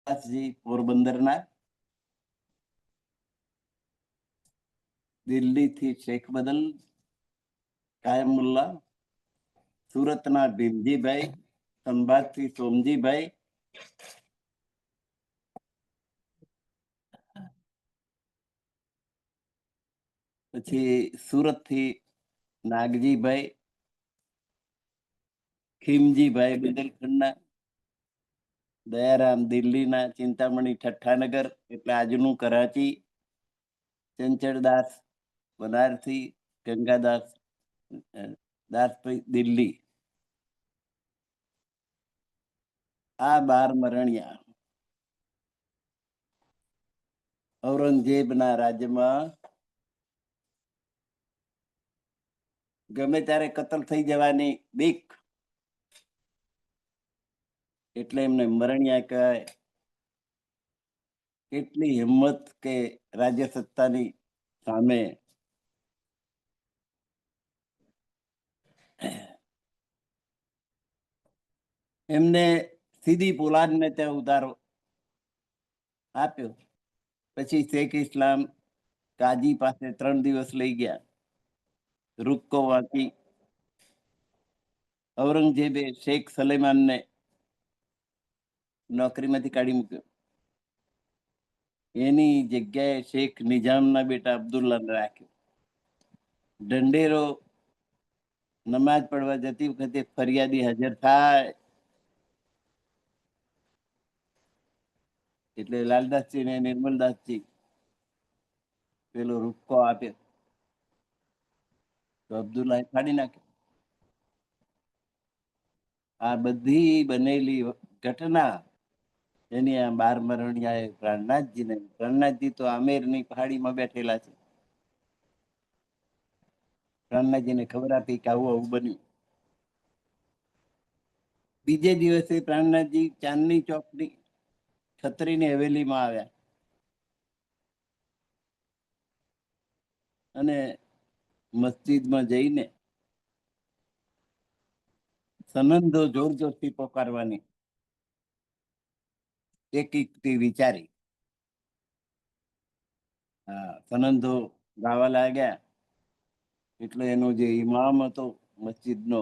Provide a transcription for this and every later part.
દાસજી પોરબંદરના, દિલ્હીથી શેખ બદલ કાયમુલ્લા, સુરતના ભીમજીભાઈ, ખંભાતથી સોમજીભાઈ, પછી સુરતથી નાગજીભાઈ, ખીમજીભાઈ બુંદેલખંડના, દયારામ દિલ્હીના, ચિંતામણી ઠઠ્ઠાનગર એટલે આજનું કરાચી, ચંચળદાસ બનારસી, ગંગાદાસ દાસભાઈ દિલ્હી. આ 12 મરણિયા ઔરંગઝેબના રાજ્યમાં ગમે ત્યારે કતલ થઈ જવાની બીક એટલે એમને મરણિયા કહેવાય. કેટલી હિંમત કે રાજ્ય સત્તાની સામે એમને સીધી પોલાદને ત્યાં ઉતારો આપ્યો. પછી શેખ ઇસ્લામ કાજી પાસે 3 દિવસ લઈ ગયા. રૂક્કો વાંચી ઔરંગઝેબે શેખ સલેમાનને નોકરીમાંથી કાઢી મૂક્યો. એની જગ્યાએ શેખ નિઝામના બેટા અબ્દુલ્લાને રાખ્યો. ઢંઢેરો નમાજ પડવા જતી વખતે ફરિયાદી હાજર થાય એટલે લાલદાસજી ને નિર્મલદાસજી પેલો રૂપકો આપ્યો તો અબ્દુલ્લાએ ફાડી નાખ્યો. આ બધી બનેલી ઘટના એની આ 12 મરણિયાએ પ્રાણનાથજી તો આમેરની પહાડીમાં બેઠેલા છે. પ્રાણનાથજીને ખબર આપી કે આવું આવું બન્યું. બીજે દિવસે પ્રાણનાથજી ચાંદની ચોકની છત્રીની હવેલીમાં આવ્યા અને મસ્જિદમાં જઈને સનંદો જોર જોરથી પોકારવાની એક યુક્તિ વિચારી. સનંદો ગાવા લાગ્યા એટલે એનો જે ઇમામ હતો મસ્જિદનો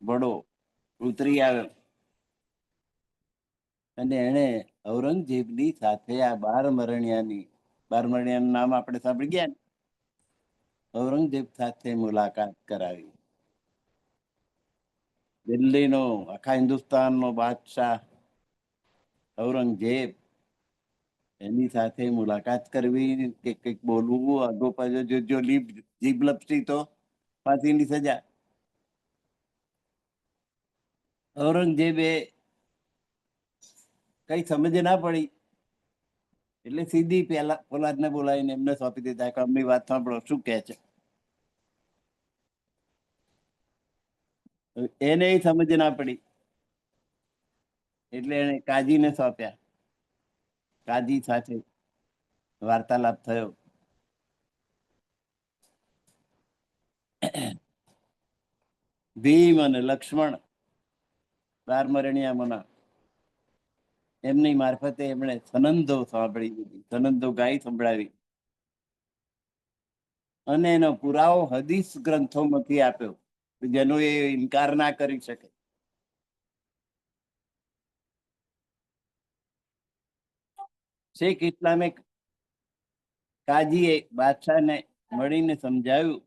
બડો ઉતરી આવ્યો અને એને ઔરંગઝેબની સાથે આ 12 મરણિયાનું નામ આપણે સાંભળી ગયા ને, ઔરંગઝેબ સાથે મુલાકાત કરાવી. દિલ્હીનો આખા હિન્દુસ્તાનનો બાદશાહ ઔરંગઝેબ એની સાથે મુલાકાત કરવી કે કંઈક બોલવું આગો પાછો જો જીભ લપસી તો ફાંસીની સજા. ઔરંગઝેબે કઈ સમજ ના પડી એટલે સીધી પેલા પોલાદને બોલાવીને એમને સોંપી દીધા કે અમની વાત સાંભળો શું કહે છે. એને સમજ ના પડી એટલે એને કાજીને સોંપ્યા. કાજી સાથે વાર્તાલાપ થયો. ભીમ અને લક્ષ્મણ 12 મરણિયામાંના એમની મારફતે એમણે સનંદો સાંભળી દીધી, સનંદો ગાઈ સંભળાવી અને એનો પુરાવો હદીસ ગ્રંથોમાંથી આપ્યો જેનો એ ઇનકાર ના કરી શકે. શેખ ઇસ્લામે કાજીએ બાદશાહને મળીને સમજાવ્યું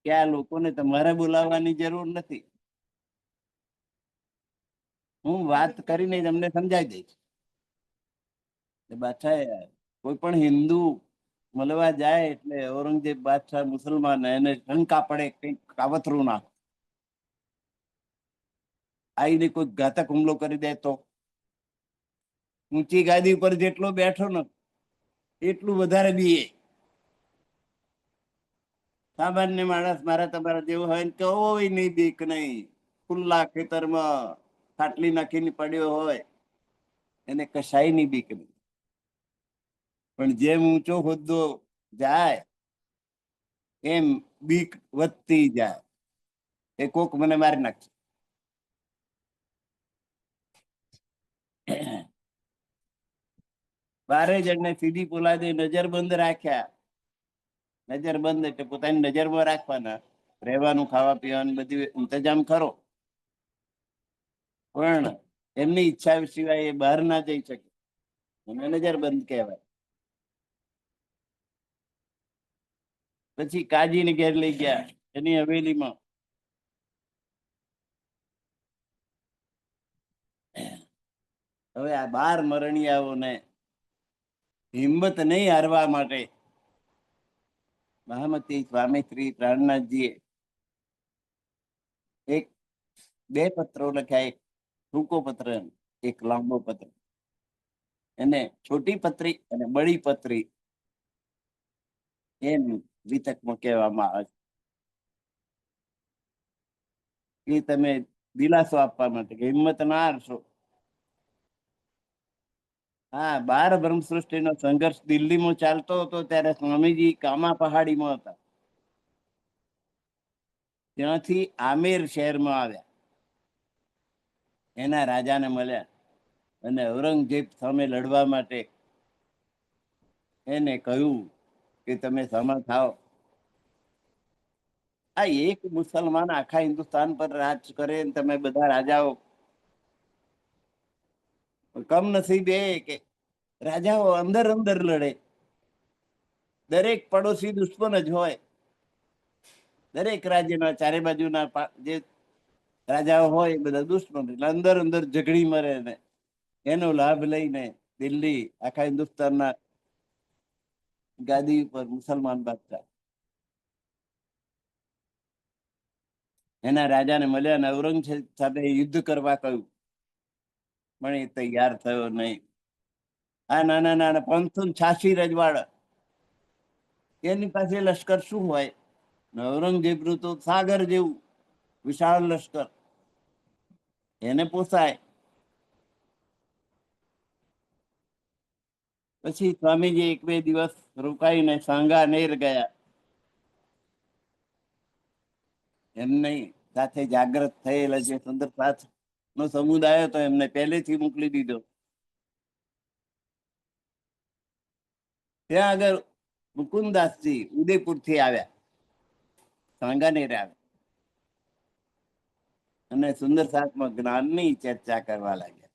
કે આ લોકોને તમારે બોલાવવાની જરૂર નથી, હું વાત કરીને તમને સમજાવી દઈશ. બાદશાહે કોઈ પણ હિન્દુ મળવા જાય એટલે ઔરંગઝેબ બાદશાહ મુસલમાન એને શંકા પડે કંઈક કાવતરું ના આવીને કોઈ ઘાતક હુમલો કરી દે તો. ઊંચી ગાદી ઉપર જેટલો બેઠો ને એટલું વધારે બીએ. સામાન્ય માણસ મારા તમારા જેવો હોય ને કોઈ નહીં બીક નહીં. ખુલ્લા ખેતરમાં ખાટલી નાખીને પડ્યો હોય એને કશાય ની બીક નહીં. પણ જેમ ઊંચો હોદ્દો જાય એમ બીક વધતી જાય. એ કોક મને મારી નાખશે. 12 જણને સીધી પોલાદે નજરબંધ રાખ્યા. નજરબંધ એટલે પોતાની નજરમાં રાખવાના, રહેવાનું, ખાવા પીવાનું બધી ઇંતજામ કરો, પણ એમની ઈચ્છા સિવાય એ બહાર ના જઈ શકે, એને નજરબંધ કહેવાય. પછી કાજીને ઘેર લઈ ગયા, એની હવેલીમાં. હવે આ 12 મરણિયાઓને હિંમત નહીં હારવા માટે મહામતી સ્વામી શ્રી પ્રાણનાથજીએ એક 2 પત્રો લખ્યા, એક ટૂંકો પત્ર, એક લાંબો પત્ર. એને છોટી પત્રી અને બડી પત્રી એમ વિતકમાં કહેવામાં આવે છે. એ તમે દિલાસો આપવા માટે કે હિંમત ના હારશો. હા, 12 બ્રહ્મ સૃષ્ટિનો સંઘર્ષ દિલ્હીમાં ચાલતો હતો ત્યારે સ્વામીજી કામા પહાડીમાં હતા. ત્યાંથી આમેર શહેરમાં આવ્યા, એના રાજાને મળ્યા અને ઔરંગઝેબ સામે લડવા માટે એને કહ્યું કે તમે સમા થાઓ. આ એક મુસલમાન આખા હિન્દુસ્તાન પર રાજ કરે, તમે બધા રાજાઓ. કમનસીબ એ કે રાજાઓ અંદર અંદર લડે, દરેક પડોશી દુશ્મન જ હોય. દરેક રાજ્યના ચારે બાજુના જે રાજાઓ હોય એ બધા દુશ્મન, એટલે અંદર અંદર ઝઘડી મરે ને એનો લાભ લઈને દિલ્હી આખા હિન્દુસ્તાનના ગાદી ઉપર મુસલમાન બાદશાહ એના રાજાને મળ્યા અને ઔરંગઝેબ સાથે યુદ્ધ કરવા કહ્યું, પણ એ તૈયાર થયો નહીં. આ નાના નાના 586 રજવાડા, એની પાસે લશ્કર શું હોય? ઔરંગઝેબનું તો સાગર જેવું વિશાળ લશ્કર, એને પોસાય. પછી સ્વામીજી 1-2 દિવસ રોકાઈને સાંગાનેર ગયા. એમને સાથે જાગ્રત થયેલા જે સુંદર સાથ નો સમુદાય હતો એમને પહેલેથી મોકલી દીધો. ત્યાં આગળ મુકુંદાસજી ઉદયપુર થી આવ્યા, સાંગાનેર આવ્યા અને સુંદર સાથમાં જ્ઞાનની ચર્ચા કરવા લાગ્યા.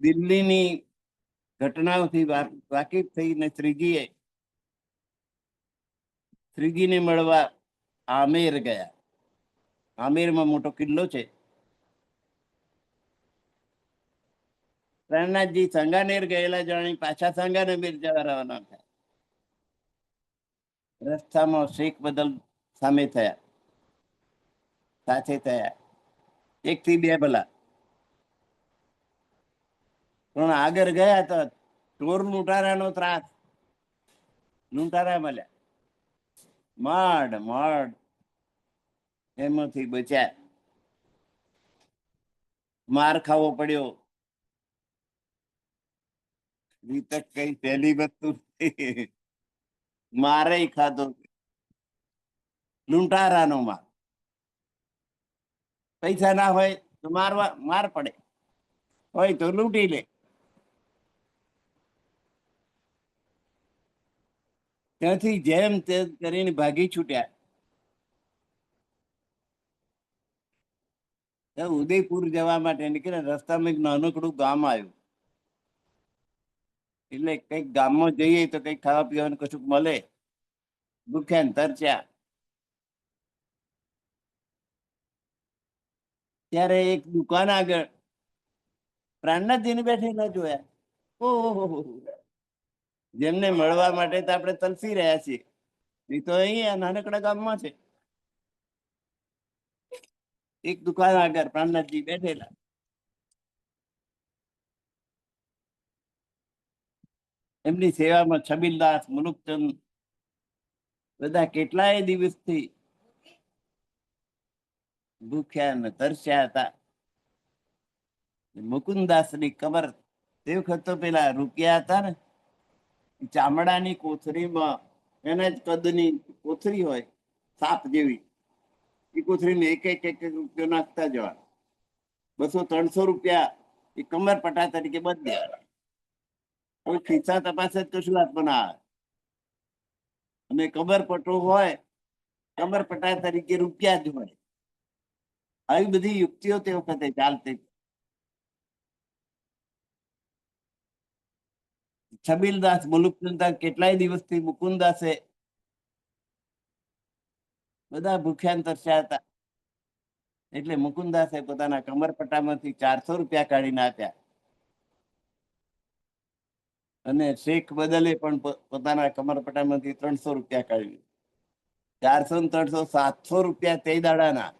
દિલ્હીની ઘટનાઓથી વાકેફ થઈને શ્રીજીને મળવા આમેર ગયા. આમેરમાં મોટો કિલ્લો છે. પ્રાણનાથજી સંગાનેર ગયેલા જાણી પાછા સંગાનેર જવા રવાના થયા. રસ્તામાં શેખ બદલ સામે થયા, સાથે થયા, 1 થી 2 ભલા. પણ આગળ ગયા તો ચોર લૂંટારાનો ત્રાસ, લૂંટારા મળ્યા, માંડ એમાંથી બચ્યા. માર ખાવો પડ્યો. વિતક કઈ પહેલી વસ્તુ મારે ખાધો, લૂંટારાનો માર. પૈસા ના હોય તો માર પડે, હોય તો લૂંટી લે. ત્યાંથી જેમ તે કરીને ભાગી છૂટ્યા. ઉદયપુર જવા માટે નીકળ્યા, રસ્તામાં એક નાનકડું ગામ આવ્યું. એટલે કઈક ગામમાં જઈએ તો કઈક ખાવા પીવાનું કશું મળે, ભૂખ્યા ને તરસ્યા. ત્યારે એક દુકાન આગળ પ્રાણનાથજીને બેઠેલા જોયા. ઓહો, જેમને મળવા માટે તો આપણે તલસી રહ્યા છીએ, એ તો અહીંયા નાનકડા ગામમાં છે. એક દુકાન આગળ પ્રાણનાથજી બેઠેલા. એમની સેવામાં છબીલદાસ, મુલુકચંદ બધા કેટલાય દિવસથી ભૂખ્યા ને તરસ્યા હતા. મુકુંદાસની કબર તે વખત તો પેલા રૂપિયા હતા ને, ચામડાની કોથળીમાં એના જ કદની કોથળી હોય, સાપ જેવી. એ કોથળીને એક રૂપિયો નાખતા જવા. 200-300 રૂપિયા એ કમર પટા તરીકે બદલે. કોઈ ખિસ્સા તપાસે જ કશું હાથમાં ના આવે. અને કમર પટો હોય, કમર પટા તરીકે રૂપિયા જ હોય. આવી બધી યુક્તિઓ તે વખતે ચાલતી. છબીલદાસ મુલુકચંદા કેટલાય દિવસથી મુકુંદાસે બધા ભૂખ્યા તરસ્યા હતા. એટલે મુકુંદાસે પોતાના કમરપટ્ટામાંથી 400 રૂપિયા કાઢીને આપ્યા. અને શેખ બદલે પણ પોતાના કમરપટ્ટામાંથી 300 રૂપિયા કાઢી. 400 ને 300 700 રૂપિયા તે દાડાના.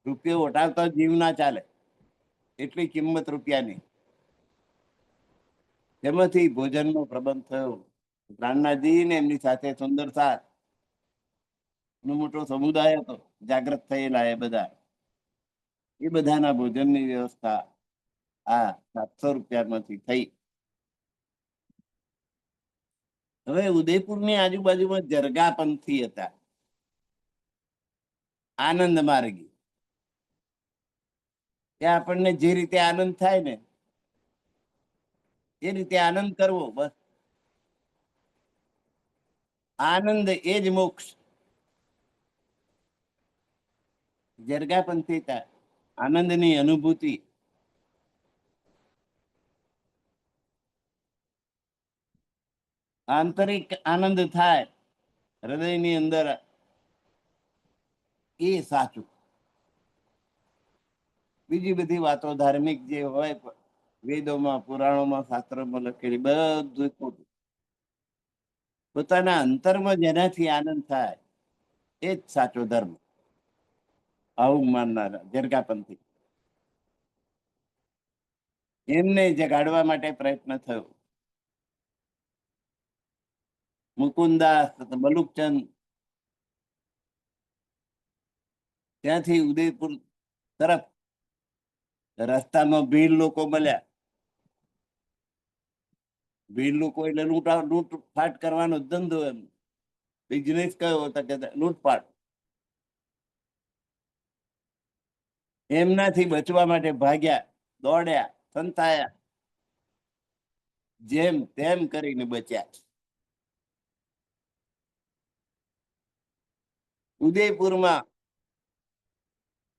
રૂપિયો ઉઠાવતા જીવ ના ચાલે, એટલી કિંમત રૂપિયાની. એમાંથી ભોજનનો પ્રબંધ થયો. પ્રાણનાથજી ને એમની સાથે સુંદર સાથ નો મોટો સમુદાય હતો. જાગ્રત થયેલા એ બધા, એ બધાના ભોજનની વ્યવસ્થા આ 700 રૂપિયામાંથી થઈ. હવે ઉદયપુરની આજુબાજુમાં જરગા પંથી હતા, આનંદ માર્ગી. ત્યાં આપણને જે રીતે આનંદ થાય ને એ રીતે આનંદ કરવો, બસ. આનંદ એ જ મોક્ષ. જરગા પંથી હતા, આનંદની અનુભૂતિ. આંતરિક આનંદ થાય હૃદયની અંદર, એ સાચું. બીજી બધી વાતો ધાર્મિક જે હોય વેદોમાં, પુરાણોમાં, શાસ્ત્રોમાં લખેલી, બધું ખોટું. પોતાના અંતરમાં જેનાથી આનંદ થાય એ જ સાચો ધર્મ. આવું માનનારા જરગાપંથી. એમને જગાડવા માટે પ્રયત્ન થયો. મુકુંદાસ, મલુકચંદ ત્યાંથી ઉદયપુર તરફ રસ્તામાં ભીડ લોકો મળ્યા. ભીડ લોકો એટલે લૂંટફાટ કરવાનો ધંધો, એમ બિઝનેસ કયો હતો કે લૂંટફાટ. એમનાથી બચવા માટે ભાગ્યા, દોડ્યા, સંતાયા, જેમ તેમ કરીને બચ્યા. ઉદયપુરમાં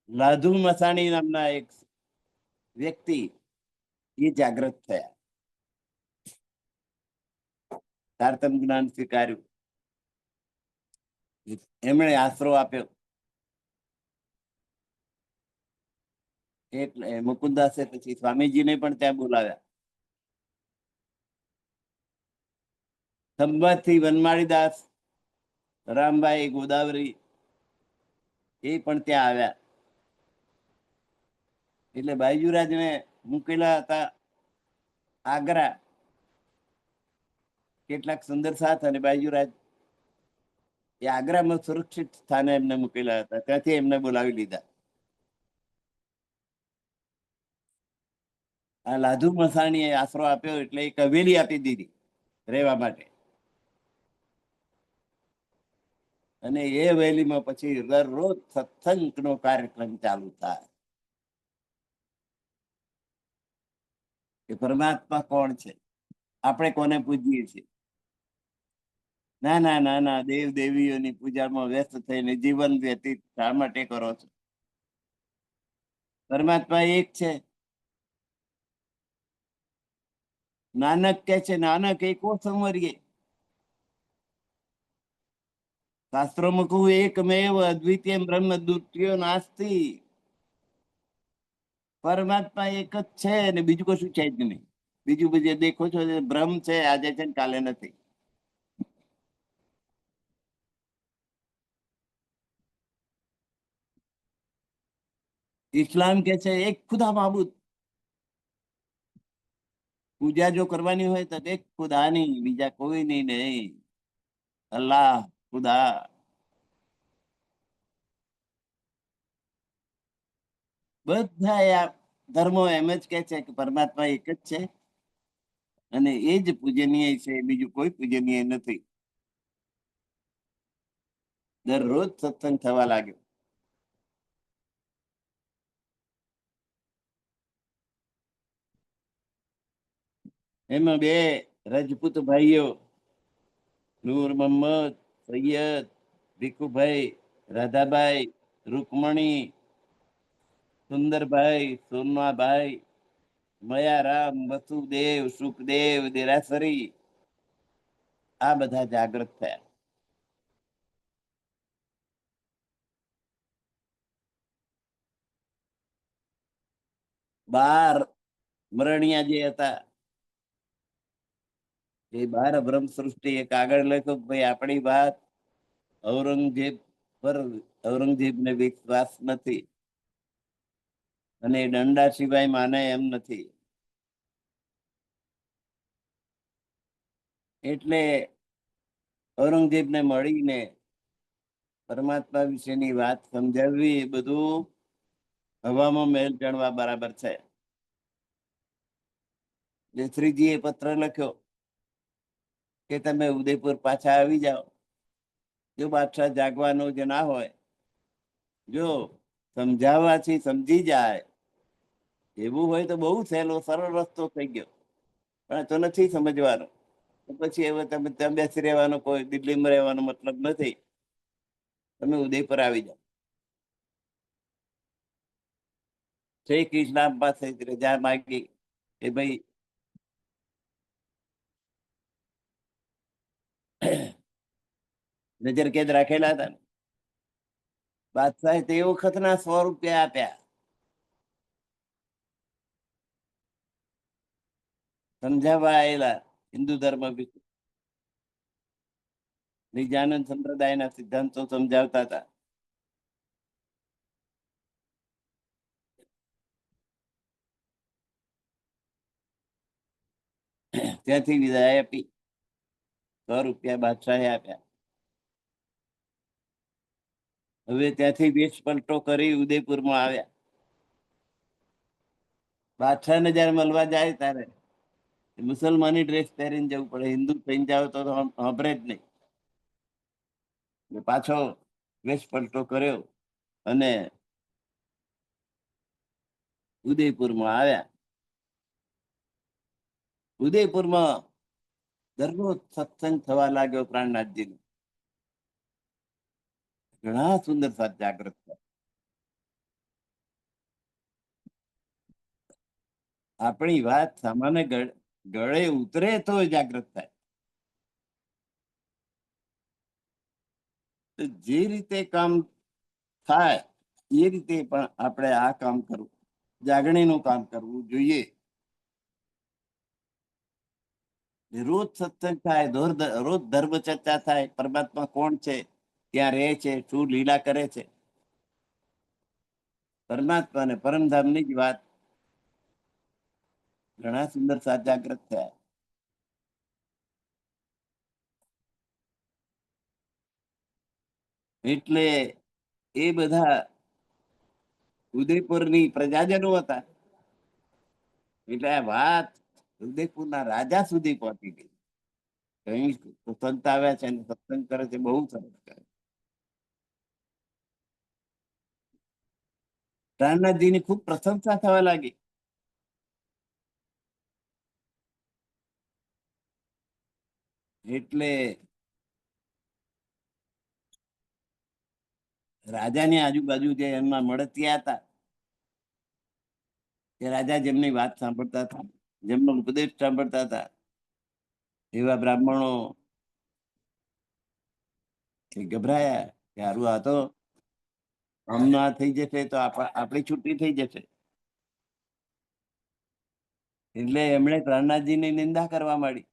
લાધુ મસાણી નામના એક વ્યક્તિ એ જાગ્રત થયા. તારતમ જ્ઞાન સ્વીકાર્યું. એમણે આશરો આપ્યો. એટલે મુકુદાસે પછી સ્વામીજીને પણ ત્યાં બોલાવ્યા. સંભાતથી વનમાળીદાસ, રામભાઈ ગોદાવરી એ પણ ત્યાં આવ્યા. એટલે બાયજુરાજને મૂકેલા હતા આગ્રા કેટલાક સુંદર સાથ, અને બાયજુરાજ એ આગ્રામાં સુરક્ષિત સ્થાને એમને મૂકેલા હતા. ત્યાંથી એમને બોલાવી લીધા. આ લાધુ મસાણીએ આશરો આપ્યો એટલે એક હવેલી આપી દીધી રહેવા માટે. અને એ હવેલીમાં પછી દરરોજ સત્સંગનો કાર્યક્રમ ચાલુ થાય કે પરમાત્મા કોણ છે, આપણે કોને પૂજીએ છીએ. નાના નાના દેવ દેવીઓની પૂજામાં વ્યસ્ત થઈને જીવન વ્યતીત શા માટે કરો છો? પરમાત્મા એક છે. નાનક કે છે, નાનક એકો સંવરીએ. શાસ્ત્રોમાં કહું એકમેવ અદ્વિતીય બ્રહ્મ દ્વિતીયો નાસ્તિ. પરમાત્મા એક જ છે ને બીજું કશું છે જ નહીં. બીજું બધું દેખો છો ભ્રમ છે, આજે છે ને કાલે નથી. ઇસ્લામ કે છે એક ખુદા માબૂદ. પૂજા જો કરવાની હોય તો એક ખુદાની, બીજા કોઈની નહીં. અલ્લાહ, ખુદા. બધા આ ધર્મો એમ જ કે છે કે પરમાત્મા એક જ છે અને એ જ પૂજનીય છે, બીજું કોઈ પૂજનીય નથી. દરરોજ સત્સંગ થવા લાગ્યો. એમાં બે રજપૂત ભાઈઓ, નૂર મોહમ્મદ, સૈયદ, ભીખુભાઈ, રાધાભાઈ, રૂકમણી, સુંદરભાઈ, સોમાભાઈ, મયારામ, વસુદેવ, સુખદેવ, દેરાસરી, આ બધા જાગૃત થયા. બાર મરણિયા જે હતા એ બાર બ્રહ્મ સૃષ્ટિ એક આગળ લખ્યો કે ભાઈ આપણી વાત ઔરંગઝેબ પર ઔરંગઝેબને વિશ્વાસ નથી અને એ દંડા સિવાય માને એમ નથી. એટલે ઔરંગઝેબને મળીને પરમાત્મા વિશેની વાત સમજાવવી એ બધું હવામાં મેલ ચણવા બરાબર છે. શ્રીજીએ પત્ર લખ્યો કે તમે ઉદયપુર પાછા આવી જાઓ. જો બાદશાહ જાગવાનો જે ના હોય, જો સમજાવવાથી સમજી જાય એવું હોય તો બહુ સહેલો સરળ રસ્તો થઈ ગયો, પણ તો નથી સમજવાનો. તો પછી હવે તમે ત્યાં બેસી રહેવાનો, કોઈ દિલ્હીમાં રહેવાનો મતલબ નથી. તમે ઉદયપુર આવી જાઓ. શેખ ઇસ્લામ પાસે રજા માંગી કે ભાઈ નજર કેદ રાખેલા હતા ને, બાદશાહે તે વખતના 100 રૂપિયા આપ્યા સમજાવવા આવેલા હિન્દુ ધર્મ વિશે. નિજાનંદ સંપ્રદાયના સિદ્ધાંતો સમજાવતા હતા. ત્યાંથી વિદાય આપી. 100 રૂપિયા બાદશાહે આપ્યા. હવે ત્યાંથી વેશ પલટો કરી ઉદયપુરમાં આવ્યા. બાદશાહને જયારે મળવા જાય ત્યારે મુસલમાની ડ્રેસ પહેરીને જવું પડે, હિન્દુ થઈને જાવ તો સાંભળે જ નહીં. પાછો વેશ પલટો કર્યો અને ઉદયપુરમાં આવ્યા. ઉદયપુરમાં દરરોજ સત્સંગ થવા લાગ્યો પ્રાણનાથજી. ઘણા સુંદર સાથ જાગૃત થયા. આપણી વાત સામાન્ય ગળે ઉતરે તો જાગૃત થાય. જે રીતે કામ થાય એ રીતે પણ આપણે આ કામ કરવું, જાગણીનું કામ કરવું જોઈએ. રોજ સત્સંગ થાય, રોજ ધર્મ ચર્ચા થાય, પરમાત્મા કોણ છે, ક્યાં રહે છે, શું લીલા કરે છે, પરમાત્મા અને પરમધામની જ વાત. ઘણા સુંદર સાથ જાગૃત થયા. એટલે એ બધા ઉદયપુરની પ્રજાજનો હતા. એટલે આ વાત ઉદયપુરના રાજા સુધી પહોંચી ગઈ. કઈ સંત આવ્યા છે અને સત્સંગ કરે છે, બહુ સરસ કરે. પ્રાણનાથજીની ખૂબ પ્રશંસા થવા લાગી. એટલે રાજાની આજુબાજુ જે એમના મળતિયા હતા, એ રાજા જેમની વાત સાંભળતા હતા, જેમનો ઉપદેશ સાંભળતા હતા, એવા બ્રાહ્મણો ગભરાયા કે હારું આ તો આમનો આ થઈ જશે તો આપણી છુટ્ટી થઈ જશે. એટલે એમણે પ્રાણનાથજીની નિંદા કરવા માંડી.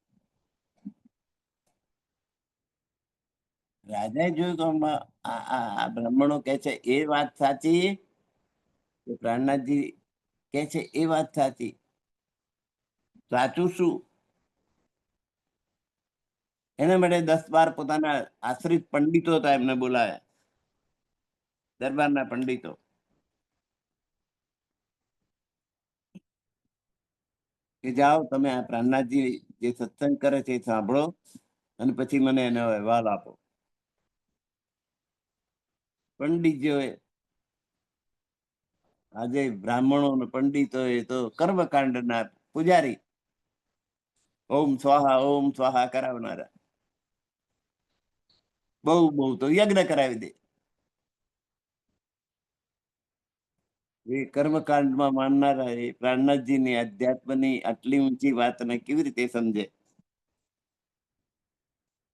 રાજાએ જોયું કે આ બ્રાહ્મણો કે છે એ વાત સાચી, કે પ્રાણનાથજી કે છે એ વાત સાચી, સાચું શું? એના માટે 10-12 પોતાના આશ્રિત પંડિતો હતા, એમને બોલાયા, દરબારના પંડિતો, કે જાઓ તમે આ પ્રાણનાથજી જે સત્સંગ કરે છે એ સાંભળો અને પછી મને એનો અહેવાલ આપો. પંડિતજીઓએ, આજે બ્રાહ્મણો અને પંડિતો એ તો કર્મકાંડના પૂજારી, ઓમ સ્વાહા કરાવનારા બહુ બહુ તો યજ્ઞ કરાવી દે. એ કર્મકાંડમાં માનનારા એ પ્રાણનાથજીની અધ્યાત્મની આટલી ઊંચી વાતને કેવી રીતે સમજે?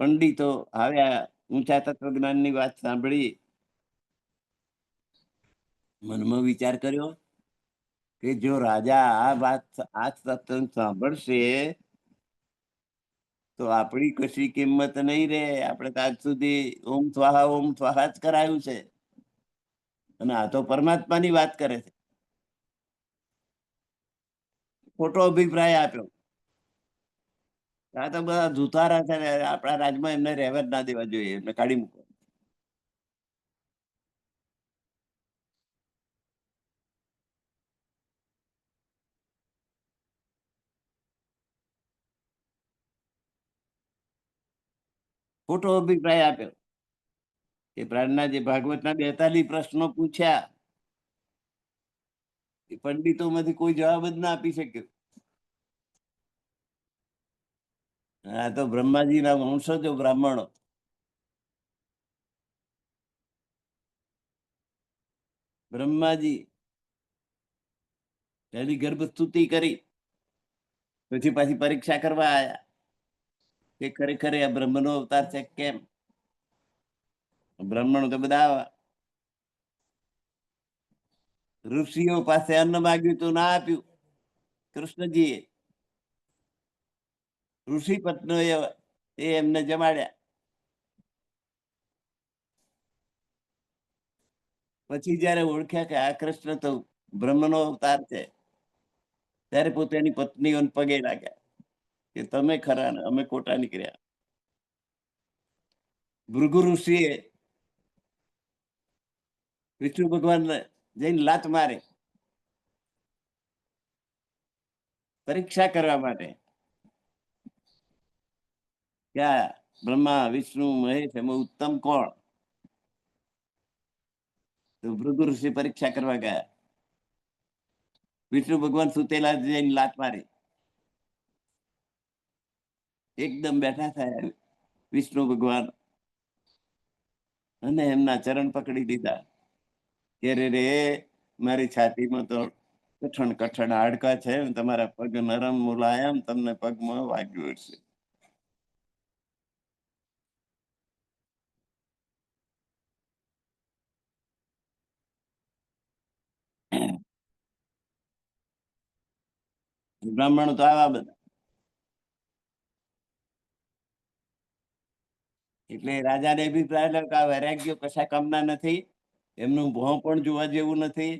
પંડિતો આવ્યા, ઊંચા તત્વજ્ઞાનની વાત સાંભળી, મનમાં વિચાર કર્યો કે જો રાજા આ સત્સંગ સાંભળશે તો આપણી કશી કિંમત નહીં રે. આપણે તો આજ સુધી ઓમ સ્વાહા જ કરાયું છે, અને આ તો પરમાત્માની વાત કરે છે. ખોટો અભિપ્રાય આપ્યો. આ તો બધા ધુતારા છે ને, આપણા રાજમાં એમને રહેવા જ ના દેવા જોઈએ, એમને કાઢી મૂકો. ખોટો અભિપ્રાય આપ્યો. એ પ્રાણના જે ભાગવતના 42 પ્રશ્નો પૂછ્યા, એ પંડિતોમાંથી કોઈ જવાબ જ ના આપી શક્યો. આ તો બ્રહ્માજીના વંશજો બ્રાહ્મણો. બ્રહ્માજી એની ગર્ભ સ્તુતિ કરી, પછી પાછી પરીક્ષા કરવા આયા કે ખરેખર આ બ્રહ્મનો અવતાર છે કેમ. બ્રાહ્મણો તો બધા ઋષિઓ પાસે અન્ન માગ્યું તો ના આપ્યું કૃષ્ણજીએ. ઋષિ પત્નીઓ એ એમને જમાડ્યા. પછી જયારે ઓળખ્યા કે આ કૃષ્ણ તો બ્રહ્મનો અવતાર છે, ત્યારે પોતે એની પત્નીઓને પગે લાગ્યા કે તમે ખરા ને અમે ખોટા નીકળ્યા. ભૃગુ ઋષિએ વિષ્ણુ ભગવાન જઈને લાત મારે પરીક્ષા કરવા માટે કે આ બ્રહ્મા વિષ્ણુ મહેશ એમાં ઉત્તમ કોણ? તો ભૃગુ ઋષિ પરીક્ષા કરવા ગયા. વિષ્ણુ ભગવાન સુતેલા જઈને લાત મારી. એકદમ બેઠા થયા વિષ્ણુ ભગવાન અને એમના ચરણ પકડી લીધા કે રે મારી છાતીમાં તો કઠણ કઠણ હાડકા છે, તમારા પગ નરમ મુલાયમ, તમને પગમાં વાગ્યું હશે. બ્રાહ્મણો તો આવા બધા. એટલે રાજાને અભિપ્રાય આવ્યો કે આ વૈરાગ્યો કશા કામના નથી, એમનું ભોં પણ જોવા જેવું નથી.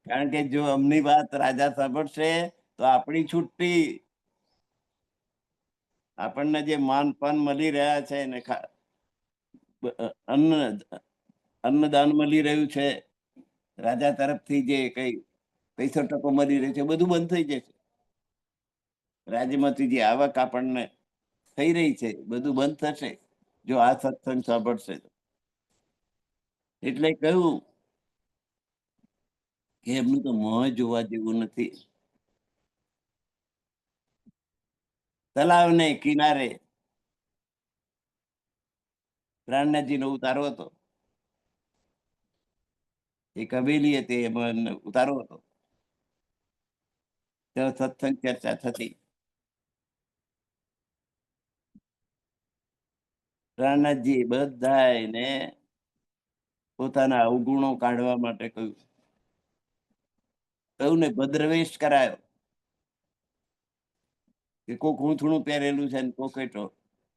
કારણ કે જો અમની વાત રાજા સાંભળશે તો આપણી છુટ્ટી, આપણને જે માન પાન મળી રહ્યા છે ને અન્ન અન્નદાન મળી રહ્યું છે, રાજા તરફથી જે કઈ પૈસો ટકો મળી રહ્યો છે, બધું બંધ થઈ જશે. રાજ્યમાંથી જે આવક આપણને થઈ રહી છે બધું બંધ થશે જો આ સત્સંગ સાંભળશે તો. એટલે કહ્યું કે એમનું તો મોં જોવા જેવું નથી. તલાવને કિનારે પ્રાણનાથજી નો ઉતારો હતો. એક હવેલી હતી, એમાં ઉતારો હતો. ત્યાં સત્સંગ ચર્ચા થતી. પ્રાણનાથજી બધાને પોતાના અવગુણો કાઢવા માટે કહ્યું. સૌને ભદ્રવેશ કરાયો કે કોક ઊંથણું પહેરેલું છે ને કોકે તો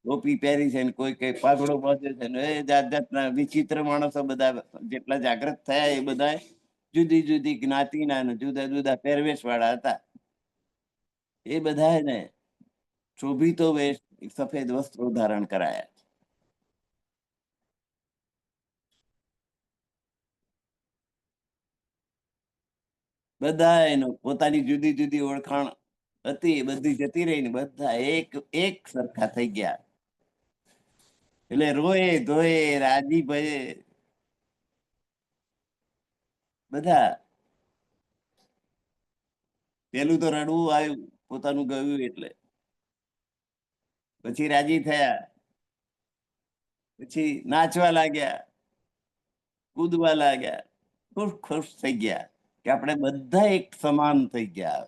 ટોપી પહેરી છે ને કોઈ કઈ પાઘડો બાંધ્યો છે ને એ જાત જાતના વિચિત્ર માણસો બધા જેટલા જાગૃત થયા એ બધા જુદી જુદી જ્ઞાતિના ને જુદા જુદા પહેરવેશ વાળા હતા. એ બધાને શોભિતો વેશ સફેદ વસ્ત્રો ધારણ કરાયા. બધા એનો પોતાની જુદી જુદી ઓળખાણ હતી, એ બધી જતી રહી ને બધા એક એક સરખા થઈ ગયા. એટલે રોયે ધોયે રાજી ભયે બધા. પેલું તો રડવું આવ્યું પોતાનું ગયું એટલે. પછી રાજી થયા, પછી નાચવા લાગ્યા, કૂદવા લાગ્યા, ખુશ ખુશ થઈ ગયા કે આપણે બધા એક સમાન થઈ ગયા.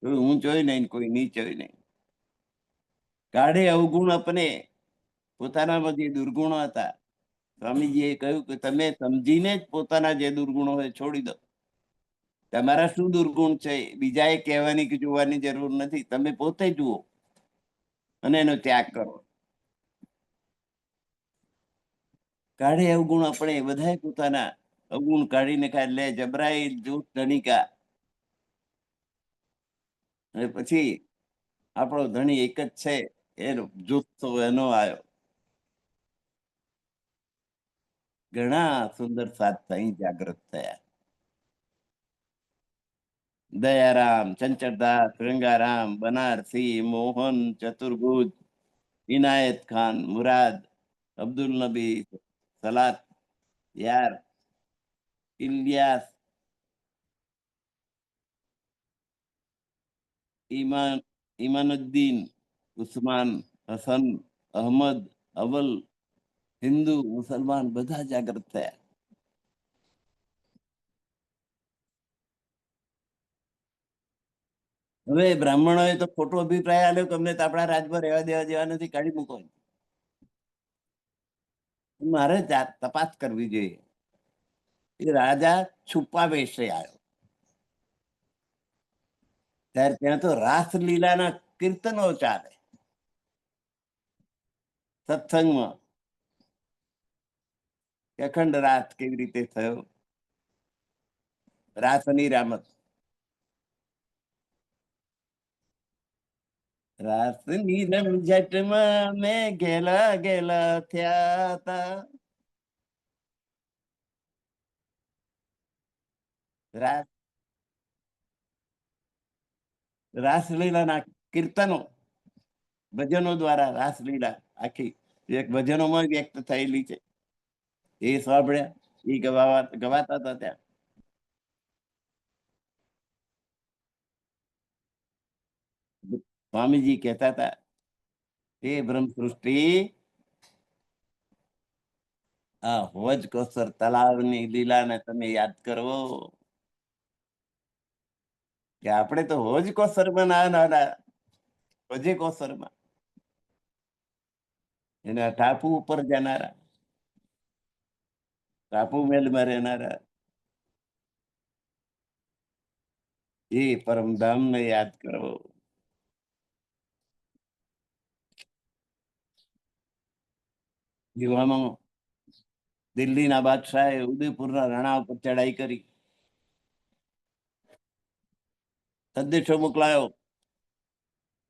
કોઈ ઊંચોય નહીં, કોઈ નીચોય નહીં. કાઢે અવગુણ અપને, પોતાનામાં જે દુર્ગુણો હતા, સ્વામીજીએ કહ્યું કે તમે સમજીને જ પોતાના જે દુર્ગુણો હોય છોડી દો. તમારા શું દુર્ગુણ છે બીજાએ કહેવાની કે જોવાની જરૂર નથી, તમે પોતે જુઓ અને એનો ત્યાગ કરો. કાઢે અવગુણ આપણે બધાએ પોતાના અવગુણ કાઢીને લે જબરાઈ જૂથ ધનિકા. અને પછી આપણો ધણી એક જ છે એનો જૂથ તો એનો આવ્યો. ઘણા સુંદર સાથ અહીં જાગૃત થયા. દયારામ, ચંચળદાસ, ગંગારામ, બનારસી, મોહન, ચતુર્ભુજ, ઇનાયત ખાન, મુરાદ, અબ્દુલ નબી, સલાત યાર, ઇલિયાસ, ઈમાનુદ્દીન, ઉસ્માન, હસન, અહમદ, અવલ, હિન્દુ, મુસલમાન બધા જાગૃત થયા. હવે બ્રાહ્મણોએ તો ખોટો અભિપ્રાય આલ્યો કે અમને તો આપણા રાજમાં રહેવા દેવા જેવા નથી, કાઢી મૂકો. મારે તપાસ કરવી જોઈએ. એ રાજા છુપા વેશે આવ્યો ત્યારે ત્યાં તો રાસલીલાના કીર્તનો ચાલે સત્સંગમાં. અખંડ રાસ કેવી રીતે થયો, રાસની રામત. રાસની રમઝટમાં મેં ગેલા ગેલા થયા હતા. રાસલીલાના કીર્તનો, ભજનો દ્વારા રાસલીલા આખી એક ભજનોમાં વ્યક્ત થયેલી છે. એ સાંભળ્યા, એ ગવાતા હતા ત્યાં. સ્વામીજી કહેતા હતા, એ બ્રહ્મ સૃષ્ટિ આ હોજ કોસર તલાવની લીલાને તમે યાદ કરો કે આપણે તો હોજ કોસરમાં નાના હોજે કોસરમાં એના ટાપુ ઉપર જનારા, ટાપુ મેલમાં રહેનારા એ પરમધામને યાદ કરો. યુવામાં દિલ્હીના બાદશાહે ઉદયપુરના રણા ઉપર ચડાઈ કરી, સંદેશો મોકલાયો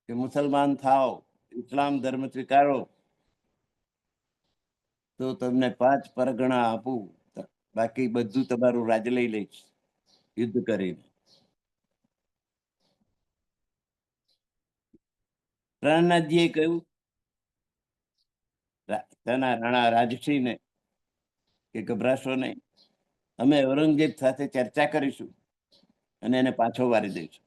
કે મુસલમાન થાવ, ઇસ્લામ ધર્મ સ્વીકારો તો તમને 5 પરગણા આપું, બાકી બધું તમારું રાજ લઈ લઈશ યુદ્ધ કરીને. પ્રાણનાથજીએ કહ્યું તેના રાણા રાજસિંહને કે ગભરાશો નહીં, અમે ઔરંગઝેબ સાથે ચર્ચા કરીશું અને એને પાછો વારી દઈશું.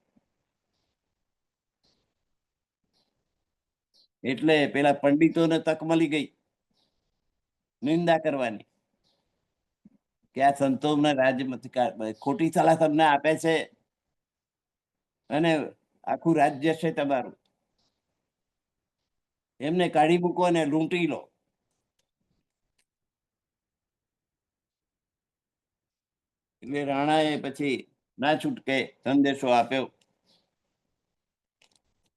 એટલે પેલા પંડિતોને તક મળી ગઈ નિંદા કરવાની કે આ સંતોના રાજ્યમાંથી ખોટી સલાહ તમને આપે છે અને આખું રાજ્ય છે તમારું, એમને કાઢી મૂકો અને લૂંટી લો. એટલે રાણાએ પછી ના છૂટકે સંદેશો આપ્યો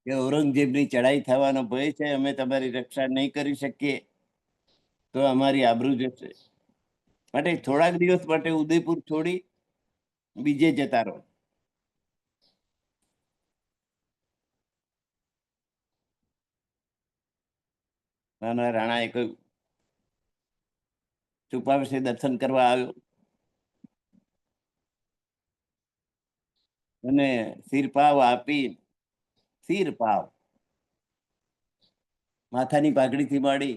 કે ઔરંગઝેબની ચડાઈ થવાનો ભય છે, અમે તમારી રક્ષા નહીં કરી શકીએ તો અમારી આબરૂ જશે, માટે થોડાક દિવસ માટે ઉદયપુર છોડી બીજે જતા રહો. નાના રાણાએ કહ્યું, છુપા વિશે દર્શન કરવા આવ્યો અને શિરપાવ આપી, શિરપાવ માથાની પાઘડીથી માંડી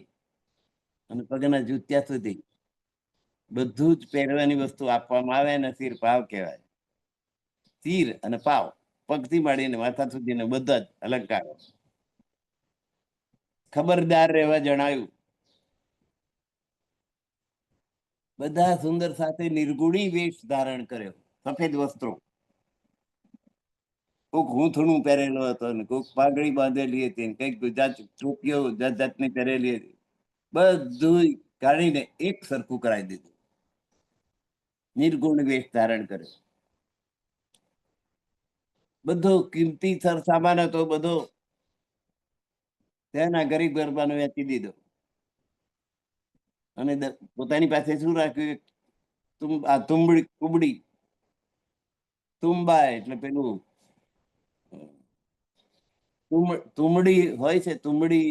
અને પગના જૂત્યા સુધી બધું જ પહેરવાની વસ્તુ આપવામાં આવે ને શિરપાવ કહેવાય. શિર અને પાવ, પગથી માંડીને માથા સુધીને બધા જ અલંકારો. ખબરદાર રહેવા જણાવ્યું. બધા સુંદર સાથે નિર્ગુણી વેશ ધારણ કર્યો, સફેદ વસ્ત્રો. કોક હૂંથણું પહેરેલો હતો ને કોક પાઘડી બાંધેલી હતી, કઈક જાત ટોપીઓ જાત જાતની પહેરેલી હતી. બધું કાઢીને એક સરખું કરાવી દીધું. નિર્ગુણ વેશ ધારણ કર્યો. બધો કિંમતી સામાન હતો, બધો તેના ગરીબ ગરબાનો વેચી દીધો. અને પોતાની પાસે શું રાખ્યું? આ તુંબડી કુબડી, તુંબા એટલે પેલું તુમડી હોય છે, તુમડી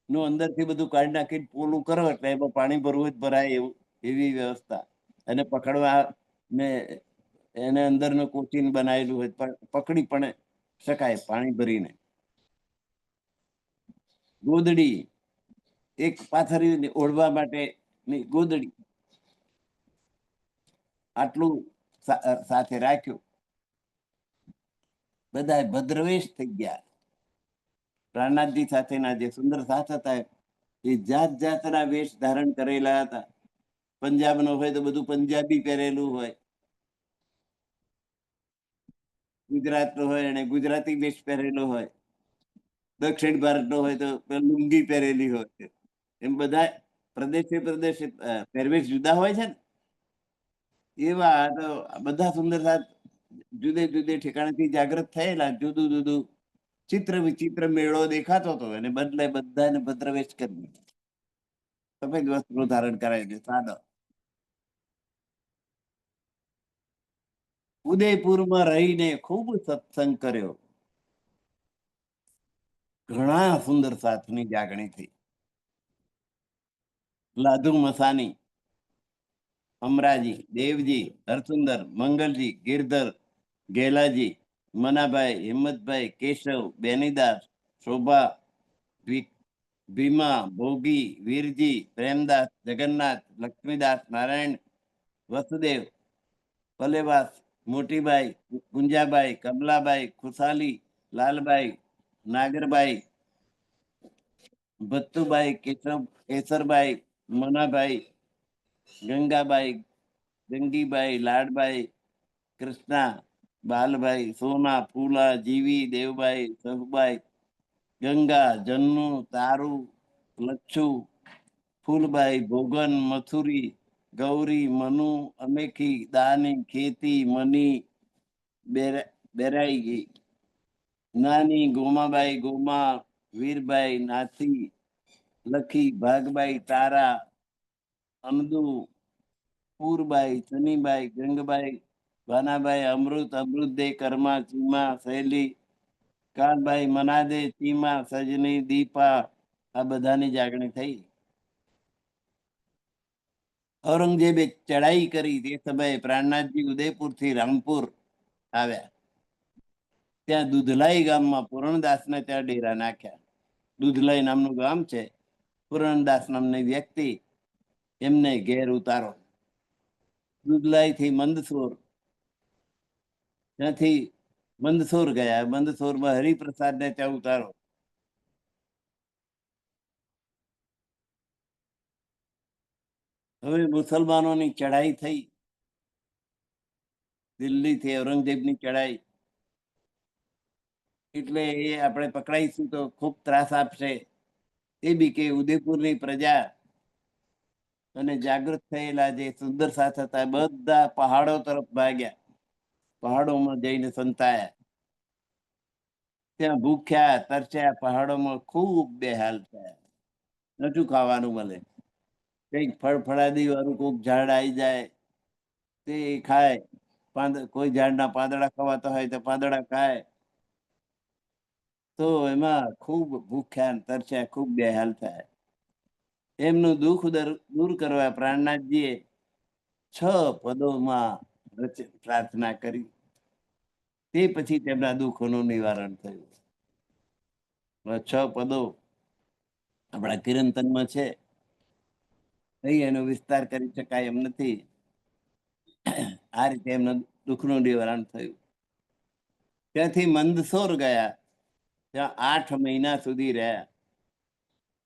નું અંદરથી બધું કાઢી નાખી પોલું કરો એટલે એમાં પાણી ભરવું જ ભરાય એવું, એવી વ્યવસ્થા. અને પકડવા ને એને અંદરનું કોચીન બનાવેલું હોય, પકડી પણ શકાય પાણી ભરીને. ગોદડી, એક પાથરી ઓઢવા માટે ગોદડી, આટલું સાથે રાખ્યું. બધા ભદ્રવેશ થઈ ગયા. પ્રાણનાથજી સાથેના જે સુંદર સાથ હતા એ જાત જાતના વેશ ધારણ કરેલા હતા. પંજાબ નો હોય તો બધું પંજાબી પહેરેલું હોય, ગુજરાત નો હોય અને ગુજરાતી વેશ પહેરેલો હોય, દક્ષિણ ભારત નો હોય તો લુંગી પહેરેલી હોય. એમ બધા પ્રદેશે પ્રદેશે પહેરવેશ જુદા હોય છે ને, એવા તો બધા સુંદર સાથ જુદે જુદે ઠેકાણેથી જાગૃત થયેલા. જુદું જુદું ચિત્ર વિચિત્ર મેળો દેખાતો હતો, એને બદલે બધાને ભદ્રવેશ કરી સફેદ વસ્ત્રો ધારણ કરાવી દે, સાદો. ઉદયપુરમાં રહીને ખૂબ સત્સંગ કર્યો. ઘણા સુંદર સાથની જાગણી થઈ. લાધુ મસાની, અમરાજી, દેવજી, હરસુંદર, મંગલજી, ગિરધર, ગેલાજી, મનાભાઈ, હિંમતભાઈ, કેશવ, બેનીદાસ, શોભા, ભીમા, ભોગી, વીરજી, પ્રેમદાસ, જગન્નાથ, લક્ષ્મીદાસ, નારાયણ, વસુદેવ, પલેવાસ, મોટીબાઈ, ગુંજાબાઈ, કમલાબાઈ, ખુશાલી, લાલબાઈ, નાગરબાઈ, ભત્તુબાઈ, કેસરબાઈ, મનાભાઈ, ગંગાબાઈ, ગંગીબાઈ, લાડબાઈ, કૃષ્ણા, બાલભાઈ, સોના, ફૂલા, જીવી, દેવબાઈ, સહુબાઈ, ગંગા, જન્નુ, તારુ, લચ્છુ, ફૂલબાઈ, ભોગન, મથુરી, ગૌરી, મનુ, અમેખી, દાની, ખેતી, મની, બેરાઈ ગઈ, નાની, ગોમાબાઈ, ગોમા, વીરબાઈ, નાથી, લખી, ભાગબાઈ, તારા, અમદુ, પૂરબાઈ, સનીબાઈ, ગંગબાઈ, ભાનાબાઈ, અમૃત, અમૃતદે, કર્મા, ચીમા, સહેલી, કાનભાઈ, મનાદે, ચીમા, સજની, દીપા, આ બધાની જાગણી થઈ. ઔરંગઝેબે ચડાઈ કરી તે સમયે પ્રાણનાથજી ઉદયપુર થી રામપુર આવ્યા. ત્યાં દુધલાઈ ગામમાં પૂરણદાસને ત્યાં ડેરા નાખ્યા. દુધલાઈ નામનું ગામ છે. પૂરણદાસ નામની વ્યક્તિ એમને ઘેર ઉતારો. દુધલાઈ થી મંદસોર, ત્યાંથી મંદસોર ગયા. મંદસોરમાં હરિપ્રસાદ ને ત્યાં ઉતારો. હવે મુસલમાનોની ચઢાઈ થઈ. દિલ્હી થી ઔરંગઝેબની ચઢાઈ, એટલે એ આપણે પકડાઈશું તો ખૂબ ત્રાસ આપશે એ બી કે ઉદયપુરની પ્રજા અને જાગૃત થયેલા જે સુંદર સાથ હતા બધા પહાડો તરફ ભાગ્યા. પહાડોમાં જઈને સંતાયા. ત્યાં ભૂખ્યા તરસ્યા, પહાડોમાં ખૂબ બેહાલ થયા. નતું ખાવાનું મળે. કઈક ફળફળાદી વાળું કોઈક ઝાડ આવી જાય તે ખાય. કોઈ ઝાડના પાંદડા ખવાતા હોય તો પાંદડા ખાય. તો એમાં ખૂબ ભૂખ્યા તરસ્યા, ખૂબ બેહાલ થાય. એમનું દુઃખ દૂર કરવા પ્રાણનાથજીએ 6 પદોમાં પ્રાર્થના કરી. તે પછી તેમના દુઃખોનું નિવારણ થયું. 6 પદો આપણા કિરંતનમાં છે. એનો વિસ્તાર કરી શકાય એમ નથી. આ રીતે એમના દુઃખનું નિવારણ થયું. ત્યાંથી મંદસોર ગયા. ત્યાં 8 મહિના સુધી રહ્યા.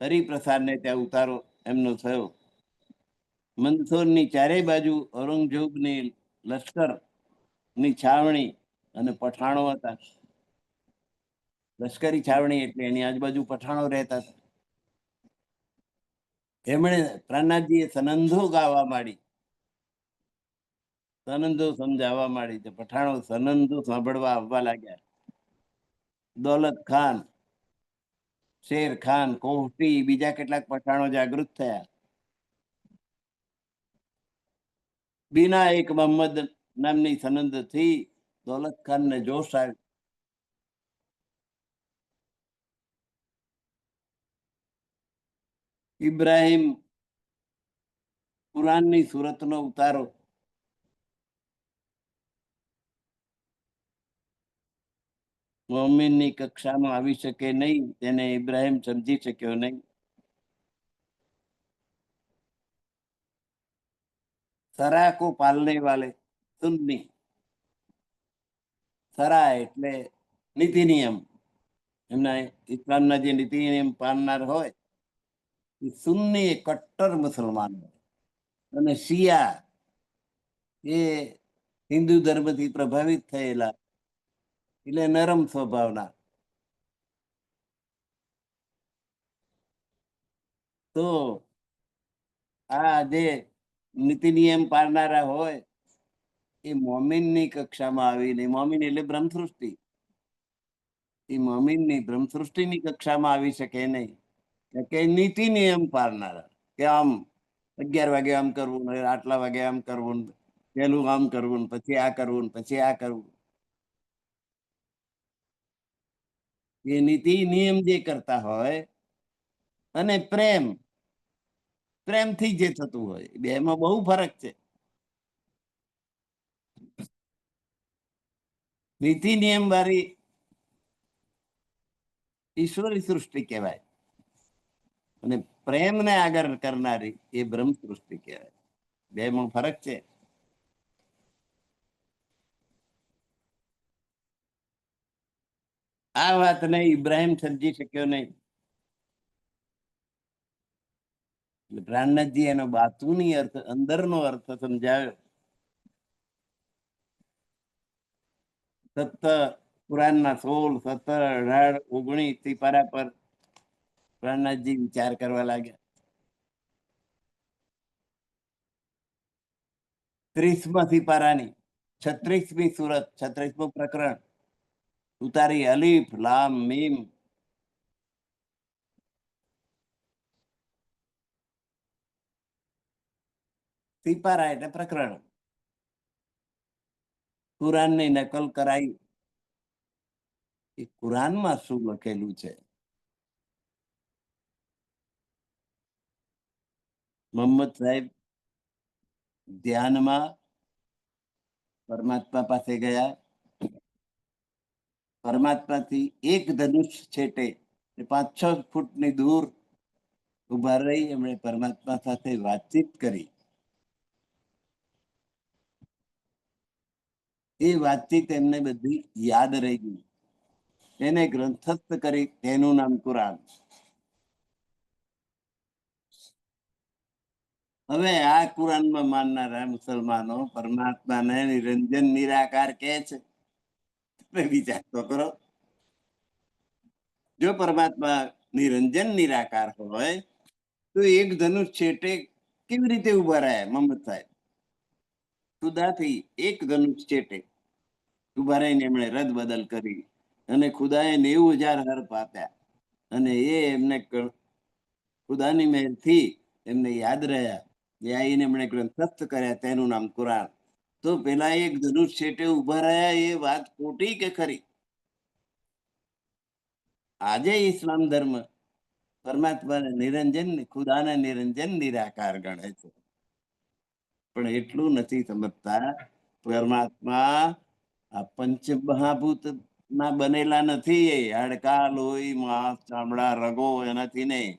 હરિપ્રસાદને ત્યાં ઉતારો એમનો થયો. મંદસોરની ચારેય બાજુ ઔરંગઝેબની લશ્કર ની છાવણી અને પઠાણો હતા. લશ્કરી છાવણી એટલે એની આજુબાજુ પઠાણો રહેતા હતા. એમણે પ્રાણનાથજીએ સનંદો ગાવા માંડી, સનંદો સમજાવવા માંડી તો પઠાણો સનંદો સાંભળવા આવવા લાગ્યા. દૌલત ખાન, શેર ખાન, કોહટી, બીજા કેટલાક પઠાણો જાગૃત થયા. બીના એક મોહમ્મદ નામની સનંદ થી દૌલત ખાન ને જોશ આવ્યો. ઇબ્રાહિમ કુરાનની સુરતનો ઉતારો મોમિનની કક્ષામાં આવી શકે નહીં, તેને ઇબ્રાહિમ સમજી શક્યો નહીં. સરા કો પાલને વાલે સુન્ની, સરા એટલે નીતિ નિયમ, એમના ઇસ્લામના જે નીતિ નિયમ પાળનાર હોય એ સુન્ની કટ્ટર મુસલમાન હોય, અને શિયા એ હિન્દુ ધર્મથી પ્રભાવિત થયેલા એટલે નરમ સ્વભાવના. તો આ જે નીતિ નિયમ પાળનારા હોય એ મોમિનની કક્ષામાં આવીને, મોમિન એટલે બ્રહ્મસૃષ્ટિ, એ મોમિનની બ્રહ્મસૃષ્ટિની કક્ષામાં આવી શકે નહીં. કે નીતિ નિયમ પાળનારા, કે આમ 11 વાગે આમ કરવું, આટલા વાગે આમ કરવું, પેલું આમ કરવું, પછી આ કરવું, પછી આ કરવું, એ નીતિ નિયમ જે કરતા હોય અને પ્રેમથી જે થતું હોય, બેમાં બહુ ફરક છે. નીતિ નિયમ વાળી ઈશ્વરી સૃષ્ટિ કહેવાય, અને પ્રેમને આગળ કરનારી એ બ્રહ્મ સૃષ્ટિ કહેવાય. બેમાં ફરક છે. આ વાતને ઇબ્રાહિમ સમજી શક્યો નહીં. પ્રાણનાથજી એનો બાતુની અર્થ, અંદરનો અર્થ સમજાવ્યો. કુરાનના 16, 17, 18, 19 થી પારા પર પ્રાણનાથજી વિચાર કરવા લાગ્યા. 30માંથી પારાની 36મી સુરત, 36મું પ્રકરણ ઉતારી અલીફ લામ મીમ. સિપારા એટલે પ્રકરણ. કુરાનની નકલ કરાઈ. એ કુરાનમાં શું લખેલું છે? મોહમ્મદ સાહેબ ધ્યાનમાં પરમાત્મા પાસે ગયા. પરમાત્માથી એક ધનુષ છેટે 5-6 ફૂટની દૂર ઉભા રહી એમણે પરમાત્મા સાથે વાતચીત કરી. એ વાતચીત એમને બધી યાદ રહી ગઈ. એને ગ્રંથસ્થ કરી, તેનું નામ કુરાન. હવે આ કુરાનમાં માનનારા મુસલમાનો પરમાત્માને નિરંજન નિરાકાર કહે છે. વિચાર તો કરો, જો પરમાત્મા નિરંજન નિરાકાર હોય તો એક ધનુષ છેટે કેવી રીતે ઉભા રહ્યા મોહમ્મદ સાહેબ? ખુદાથી એક ધનુષ છેટે ઉભા રહીને એમણે રદ બદલ કરી, અને ખુદાએ 90,000 હર્ફ આપ્યા, અને એ એમને ખુદાની મહેરથી એમને યાદ રહ્યા. એ આવીને એમણે ગ્રંથસ્થ કર્યા, તેનું નામ કુરાન. તો પેલા એક ધનુષ છેટે ઉભા રહ્યા એ વાત ખોટી કે ખરી? આજે ઇસ્લામ ધર્મ પરમાત્માને નિરંજન, ખુદાને નિરંજન નિરાકાર ગણે છે, પણ એટલું નથી સમજતા. પરમાત્મા આ પંચમહાભૂત ના બનેલા નથી. હાડકા, લોહી, માંસ, ચામડા, રગો એનાથી નહીં.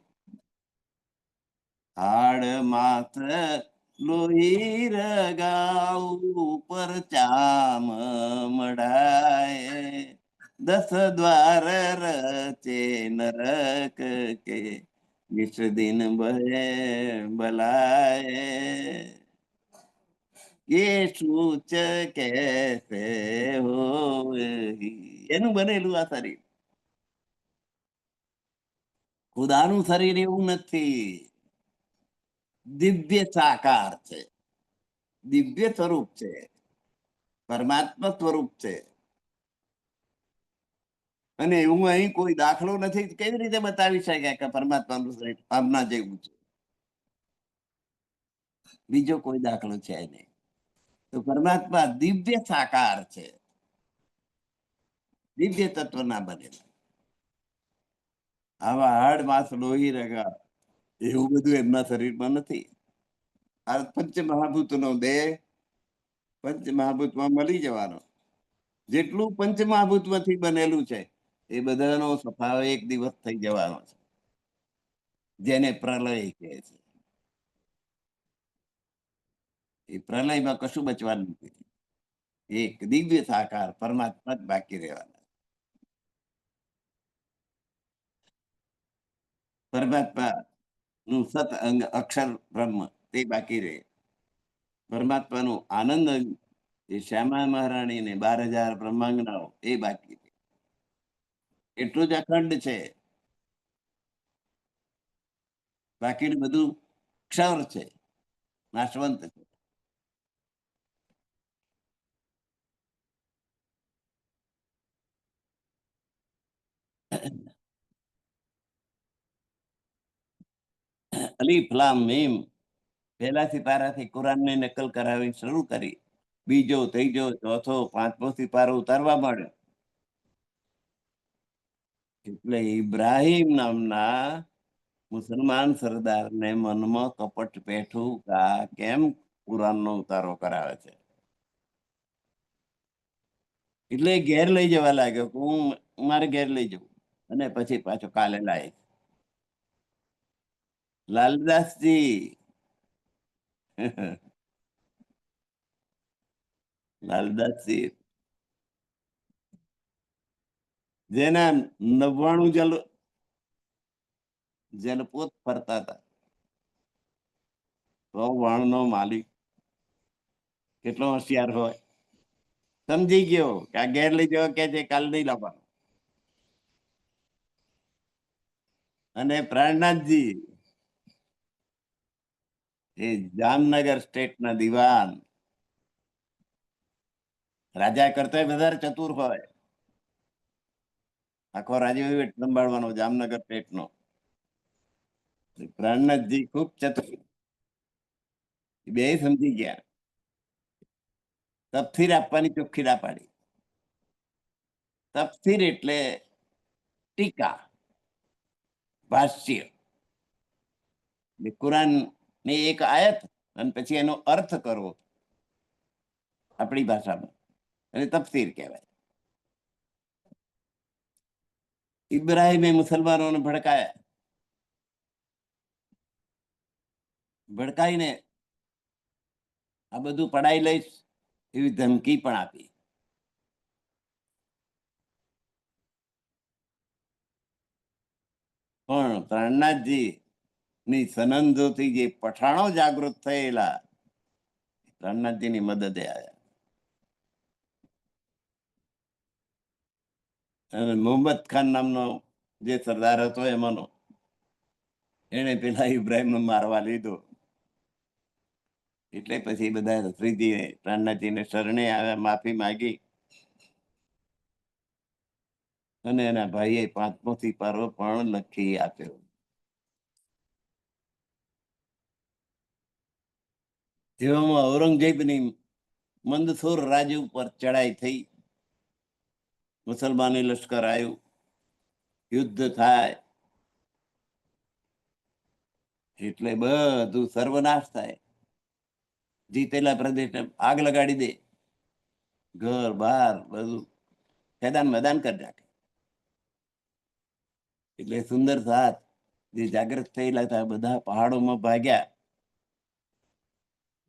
હાડ, માસ, લોહી, રગા ઉપર ચામ મઢાય, 10 દ્વાર રચે નરક કે जिस दिन बहे बलाए ये સૂચ કેસે હોય એનું બનેલું આ શરીર. ખુદાનું શરીર એવું નથી, દિવ્ય સાકાર છે, દિવ્ય સ્વરૂપ છે, પરમાત્મા સ્વરૂપ છે. અને એવું અહીં કોઈ દાખલો નથી, કેવી રીતે બતાવી શકાય કે પરમાત્માનું શરીર આમના જેવું છે? બીજો કોઈ દાખલો છે નહીં. તો પરમાત્મા દિવ્ય સાકાર છે, દિવ્ય તત્વના બનેલા. આવા હાડ માંસ લોહી રગા એવું બધું એમના શરીરમાં નથી. આ પંચ મહાભૂતનો દેહ પંચ મહાભૂતમાં મળી જવાનો. જેટલું પંચ મહાભૂતમાંથી બનેલું છે એ બધાનો સ્વભાવ એક દિવસ થઈ જવાનો છે, જેને પ્રલય કહે છે. એ પ્રલયમાં કશું બચવાનું નથી. એક દિવ્ય સાકાર પરમાત્મા જ બાકી રહેવાના. પરમાત્મા નું સત અંગ અક્ષર બ્રહ્મ તે બાકી રહે. પરમાત્માનું આનંદ અંગ એ શ્યામા મહારાણી ને 12,000 બ્રહ્માંગનાઓ એ બાકી રહે. એટલું જ અખંડ છે, બાકીનું બધું ક્ષર છે, નાશવંત છે. અલીફ લામ મીમ પહેલાથી પારાથી કુરાનની નકલ કરાવી શરૂ કરી. બીજો ત્રીજો ચોથો પાંચમો થી પારો ઉતારવા માંડ્યો. એટલે ઇબ્રાહિમ નામના મુસલમાન સરદારને મનમાં કપટ પેઠું કેમ કુરાનનો ઉતારો કરાવે છે. એટલે ઘેર લઈ જવા લાગ્યો કે હું મારે ઘેર લઈ જવું, અને પછી પાછો કાલે લાય. લાલદાસજી લાલદાસજી જેના 99 જલપોત ફરતા હતા, તો વાણનો માલિક કેટલો હોશિયાર હોય, સમજી ગયો કે આ ઘેર લઈ જવા કે છે, કાલ નહીં લાવવાનો. અને પ્રાણનાથજી એ જામનગર સ્ટેટના દિવાન, રાજા કરતા વધારે ચતુર હોય. આખો રાજ્ય સંભાળવાનો જામનગર સ્ટેટનો. પ્રાણનાથજી ખૂબ ચતુર, બે સમજી ગયા. તપસીર આપવાની ચોખ્ખી ના પાડી. તફસીર એટલે ટીકા, ભાષ્ય. કુરાન ની એક આયત અને પછી એનો અર્થ કરવો આપણી ભાષામાં, અને તફસીર કહેવાય. ઇબ્રાહિમે મુસલમાનોને ભડકાયા, ભડકાઈને આ બધું પડાઈ લઈશ એવી ધમકી પણ આપી. પણ પ્રાણનાથજી ની સનંદોથી જે પઠાણો જાગૃત થયેલા, પ્રાણનાથજીની મદદે આવ્યા. અને મોહમ્મદ ખાન નામનો જે સરદાર હતો એમાંનો, એને પેલા ઇબ્રાહિમને મારવા લીધો. એટલે પછી બધા શ્રીજી પ્રાણનાથજીને શરણે આવ્યા, માફી માંગી, અને એના ભાઈએ 5મો સિપારો પણ લખી આપ્યો. એવામાં ઔરંગઝેબની મંદસોર રાજ્ય ઉપર ચડાઈ થઈ, મુસલમાની લશ્કર આવ્યું, યુદ્ધ થાય એટલે બધું સર્વનાશ થાય. જીતેલા પ્રદેશને આગ લગાડી દે, ઘર બાર બધું મેદાન મેદાન કરી નાખે. એટલે સુંદર સાથ જે જાગૃત થયેલા હતા બધા પહાડોમાં ભાગ્યા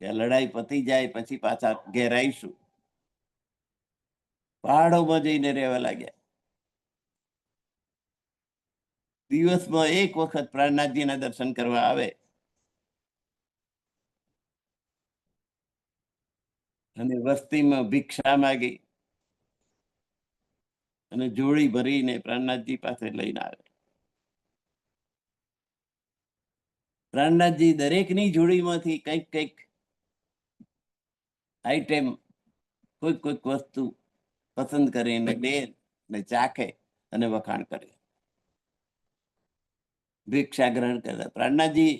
કે લડાઈ પતી જાય પછી પાછા ઘેર આવીશું. પહાડોમાં જઈને રહેવા લાગ્યા. દિવસમાં એક વખત પ્રાણનાથજીના દર્શન કરવા આવે અને વસ્તીમાં ભિક્ષા માગી અને જોડી ભરીને પ્રાણનાથજી પાસે લઈને આવે. પ્રાણનાથજી દરેકની જોડીમાંથી કંઈક કંઈક આઈટમ, કોઈક કોઈક વસ્તુ પસંદ કરીને લે ને ચાખે અને વખાણ કરે, ભિક્ષા ગ્રહણ કરતા. પ્રાણનાથજી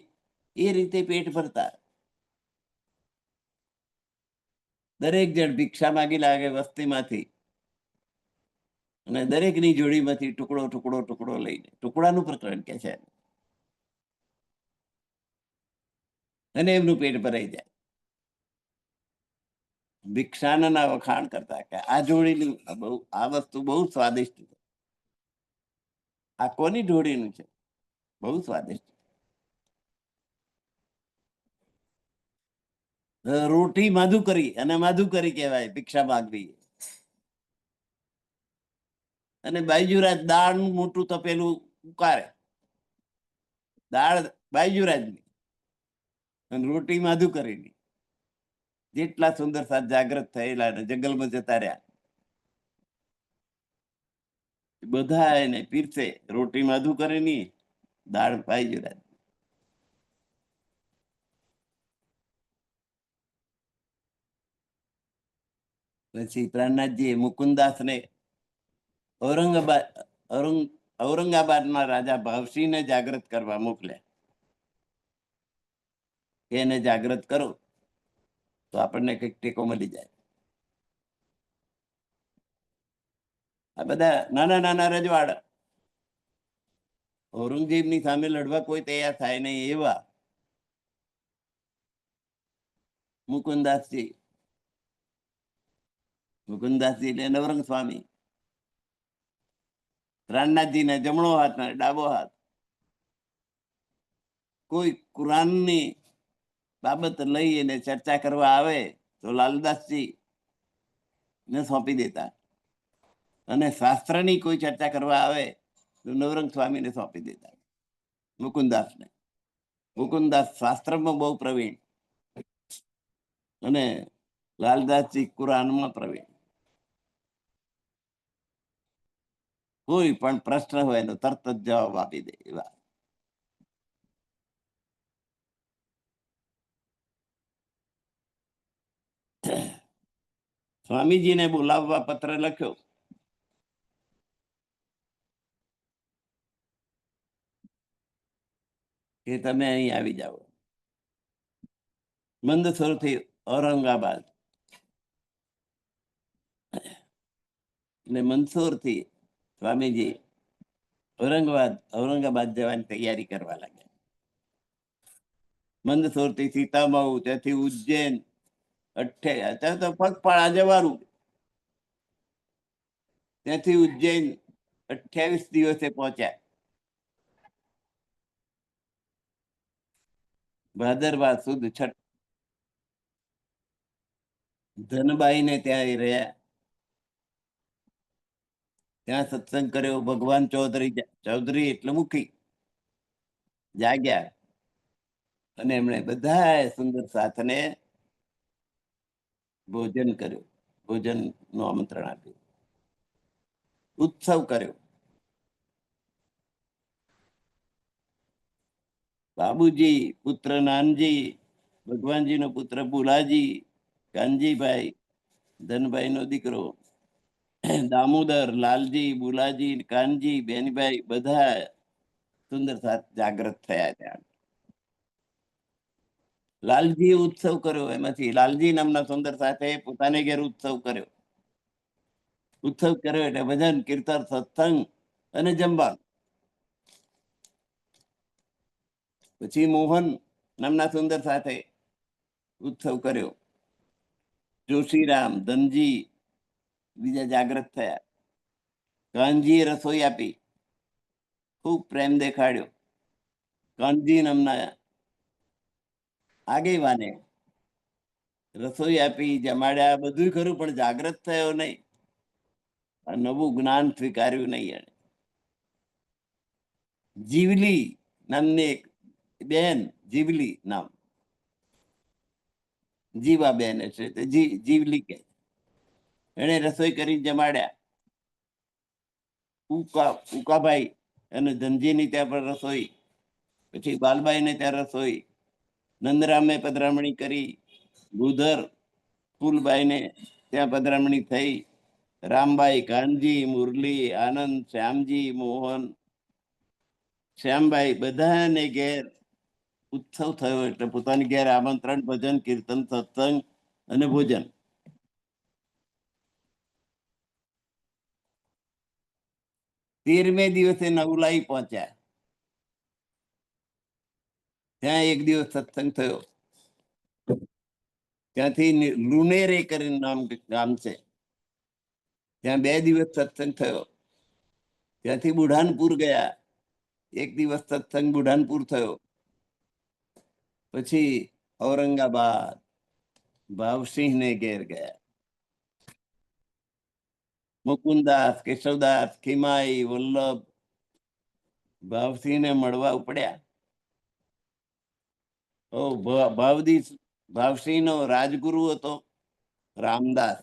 એ રીતે પેટ ભરતા. દરેક જણ ભિક્ષા માગી લાગે વસ્તીમાંથી અને દરેકની જોડીમાંથી ટુકડો ટુકડો ટુકડો લઈને, ટુકડાનું પ્રકરણ કે છે, અને એમનું પેટ ભરાઈ જાય. ભિક્ષાના વખાણ કરતા કે આ જોડીનું આ વસ્તુ બહુ સ્વાદિષ્ટ છે, આ કોની જોડીનું છે, બહુ સ્વાદિષ્ટ. રોટી માધુકરી, અને માધુકરી કહેવાય ભિક્ષા માગવી. અને બાઈજુરાજ દાળનું મોટું તપેલું ઉકારે, દાળ બાઈજુરાજની અને રોટી માધુકરીની. જેટલા સુંદર સાથ જાગ્રત થયેલા અને જંગલમાં જતા રહ્યા બધા એને પીરસે. રોટી માધુકરીની, દાળ બાઈજુરાજ. પછી પ્રાણનાથજીએ મુકુંદાસને ઔરંગાબાદમાં રાજા ભાવસિંહને જાગૃત કરવા મોકલ્યા. એને જાગૃત કરો તો આપણને કંઈક ટેકો મળી જાય. આ બધા નાના નાના રજવાડા, ઔરંગઝેબની સામે લડવા કોઈ તૈયાર થાય નહીં એવા મુકુંદાસજી એટલે નવરંગ સ્વામી. પ્રાણનાથજીને જમણો હાથ ને ડાબો હાથ. કોઈ કુરાનની બાબત લઈ અને ચર્ચા કરવા આવે તો લાલદાસજી ને સોંપી દેતા, અને શાસ્ત્રની કોઈ ચર્ચા કરવા આવે તો નવરંગ સ્વામીને સોંપી દેતા, મુકુંદાસને. મુકુંદાસ શાસ્ત્રમાં બહુ પ્રવીણ અને લાલદાસજી કુરાનમાં પ્રવીણ. કોઈ પણ પ્રશ્ન હોય એનો તરત જ જવાબ આપી દે એવા. સ્વામીજીને બોલાવવા પત્ર લખ્યો કે તમે અહીં આવી જાઓ. મંદસૌર થી ઔરંગાબાદ અને મંદસૌર થી સ્વામીજી ઔરંગાબાદ જવાની તૈયારી કરવા લાગ્યા. મંદસૌર થી સીતામઉ, ત્યાંથી ઉજ્જૈન, ત્યાં તો પગપાળા જવાનું. ત્યાંથી ઉજ્જૈન 28 દિવસે પહોંચ્યા. ભાદરવા સુદ છઠ. ધનબાઈ ને ત્યાં રહ્યા, ત્યાં સત્સંગ કર્યો. ભગવાન ચૌધરી એટલે મુખી જાગ્યા અને એમણે બધા સુંદર સાથને ભોજન કર્યું, ભોજન નું આમંત્રણ આપ્યું, ઉત્સવ કર્યો. બાબુજી પુત્ર નાનજી, ભગવાનજી નો પુત્ર બુલાજી, કાનજીભાઈ ધનભાઈ નો દીકરો દામોદર, લાલજી, બુલાજી, કાનજી, બેનભાઈ બધા સુંદર સાથ જાગૃત થયા ત્યાં. લાલજી ઉત્સવ કર્યો. એમાંથી લાલજી નામના સુંદર સાથે પોતાને ઘેર ઉત્સવ કર્યો. ઉત્સવ કર્યો એટલે ભજન, કીર્તન, સત્સંગ અને જમવાનું. પછી મોહન નામના સુંદર સાથે ઉત્સવ કર્યો. જોશીરામ, ધનજી બીજા જાગૃત થયા. કાનજીએ રસોઈ આપી, ખૂબ પ્રેમ દેખાડ્યો. કાનજી નામના આગેવાને રસોઈ આપી, જમાડ્યા, બધું ખરું, પણ જાગૃત થયો નહીં. નવું જ્ઞાન સ્વીકાર્યું નહીં એને. જીવલી નામની એક બેન, જીવલી નામ, જીવા બેન એટલે જીવલી કે, એને રસોઈ કરી જમાડ્યા. ઉકાભાઈ અને ધનજીની ત્યાં પણ રસોઈ, પછી બાલબાઈ ને ત્યાં રસોઈ, નંદરામે પધરામણી કરી, ભૂધર ફૂલબાઈ ને ત્યાં પધરામણી થઈ, રામબાઈ, કાનજી, મુરલી, આનંદ, શ્યામજી, મોહન, શ્યામબાઈ બધાને ઘેર ઉત્સવ થયો. એટલે પોતાની ઘેર આમંત્રણ, ભજન, કીર્તન, સત્સંગ અને ભોજન. 13મે દિવસે નવલાઈ પહોંચ્યા. ત્યાં એક દિવસ સત્સંગ થયો. ત્યાંથી લુનેરે કરીને ગામ છે, ત્યાં 2 દિવસ સત્સંગ થયો. ત્યાંથી બુઢાનપુર ગયા, એક દિવસ સત્સંગ બુઢાનપુર થયો. પછી ઔરંગાબાદ ભાવસિંહ ને ઘેર ગયા. મુકુંદાસ, કેશવદાસ, ખીમાઈ, વલ્લભ ભાવસિંહ ને મળવા ઉપડ્યા. ભાવસિંહ નો રાજગુરુ હતો રામદાસ.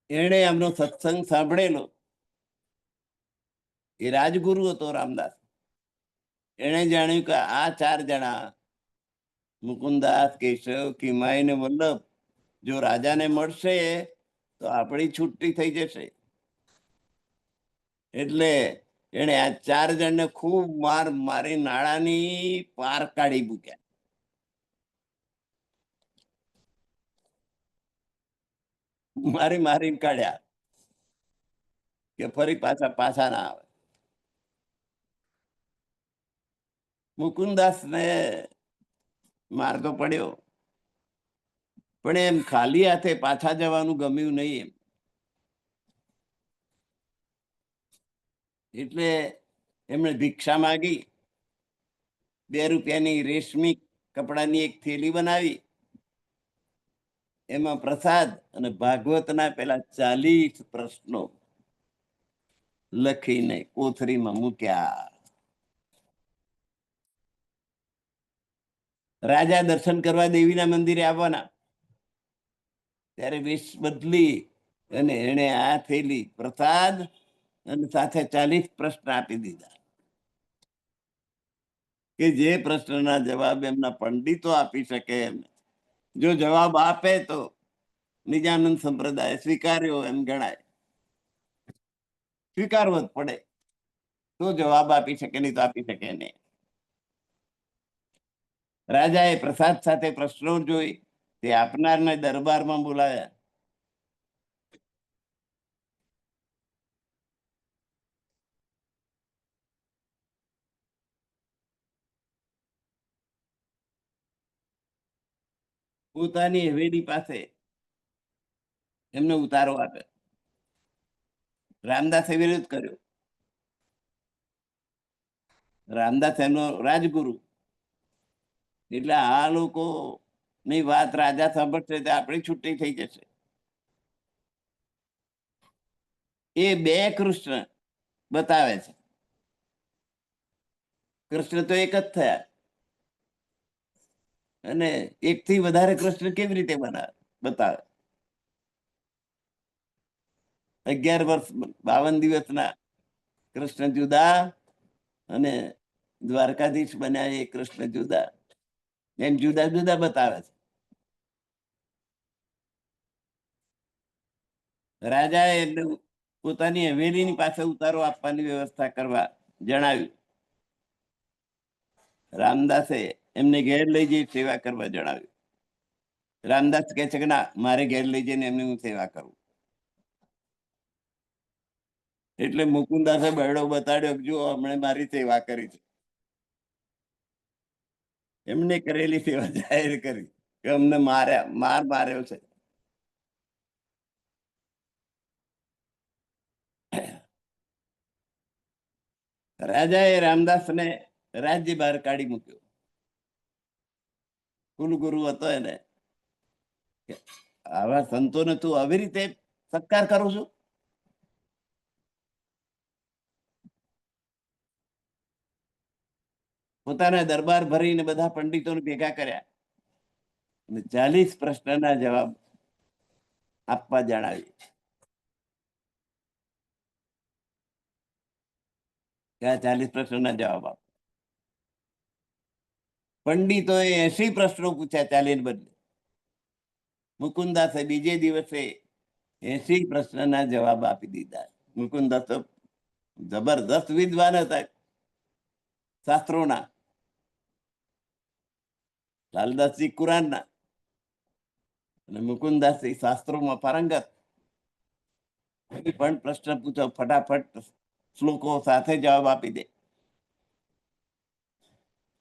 એને એમનો સત્સંગ સાંભળેલો. એ રાજગુરુ હતો રામદાસ. એને જાણ્યું કે આ 4 જણા મુકુંદાસ, કેશવ, કિમાઈ ને વલ્લભ જો રાજાને મળશે તો આપણી છુટ્ટી થઈ જશે. એટલે એને આ 4 જણને ખૂબ મારી નાળાની પાર કાઢી મૂક્યા. મારીને કાઢ્યા કે ફરી પાછા ના આવે. મુકુંદાસ ને માર તો પડ્યો, પણ એમ ખાલી હાથે પાછા જવાનું ગમ્યું નહીં. એટલે એમણે ભિક્ષા માગી. 2 રૂપિયાની રેશમી કપડાની એક થેલી બનાવી, એમાં પ્રસાદ અને ભાગવતના પેલા 40 પ્રશ્નો લખીને કોથરીમાં મૂક્યા. રાજા દર્શન કરવા દેવીના મંદિરે આવવાના, ત્યારે વેશ બદલી અને એને આ થેલી પ્રસાદ અને સાથે 40 પ્રશ્ન આપી દીધા, કે જે પ્રશ્નના જવાબ એમના પંડિતો આપી શકે. એમ જો જવાબ આપે તો નિજાનંદ સંપ્રદાય સ્વીકાર્યો એમ ગણાય, સ્વીકારવો જ પડે. તો જવાબ આપી શકે, નહીં તો આપી શકે નહીં. રાજાએ પ્રસાદ સાથે પ્રશ્નો જોઈ તે આપનારને દરબારમાં બોલાયા. પોતાની હવેલી પાસે એમને ઉતારો આપે. રામદાસે વિરોધ કર્યો. રામદાસ એમનો રાજગુરુ, એટલે આ લોકો ની વાત રાજા સાંભળશે તો આપણી છુટ્ટી થઈ જશે. એ 2 કૃષ્ણ બતાવે છે. કૃષ્ણ તો એક જ થયા, અને એકથી વધારે કૃષ્ણ કેવી રીતે બતાવે? 11 વર્ષ 52 દિવસના કૃષ્ણ જુદા અને દ્વારકાધીશ બન્યા એ કૃષ્ણ જુદા, એમ જુદા જુદા બતાવે છે. રાજાએ એમને પોતાની હવેલીની પાસે ઉતારો આપવાની વ્યવસ્થા કરવા જણાવ્યું. રામદાસે એમને ઘેર લઈ જઈ સેવા કરવા જણાવ્યું. રામદાસ કહે છે કે ના, મારે ઘેર લઈ જઈને એમની હું સેવા કરું. એટલે મુકુંદાસે બરડો બતાડ્યો, જો હમણે મારી સેવા કરી છે. એમને કરેલી સેવા જાહેર કરી કે અમને માર્યો છે. રાજાએ રામદાસને રાજ્ય બહાર કાઢી મૂક્યો. કુલગુરુ હતો એને, આવા સંતોને તું આવી રીતે સત્કાર કરું છું? પોતાના દરબાર ભરીને બધા પંડિતોને ભેગા કર્યા અને 40 પ્રશ્નના જવાબ આપવા જણાવી. કે આ 40 પ્રશ્નના જવાબ આપ. પંડિતોએ 80 પ્રશ્નો પૂછ્યા 40 બદલે. મુકુંદાસે બીજે દિવસે 80 પ્રશ્નના જવાબ આપી દીધા. મુકુંદાસ તો જબરદસ્ત વિદ્વાન હતા શાસ્ત્રોના. લાલદાસજી કુરાનના અને મુકુંદાસજી શાસ્ત્રોમાં પારંગત. પણ પ્રશ્ન પૂછો ફટાફટ શ્લોકો સાથે જવાબ આપી દે.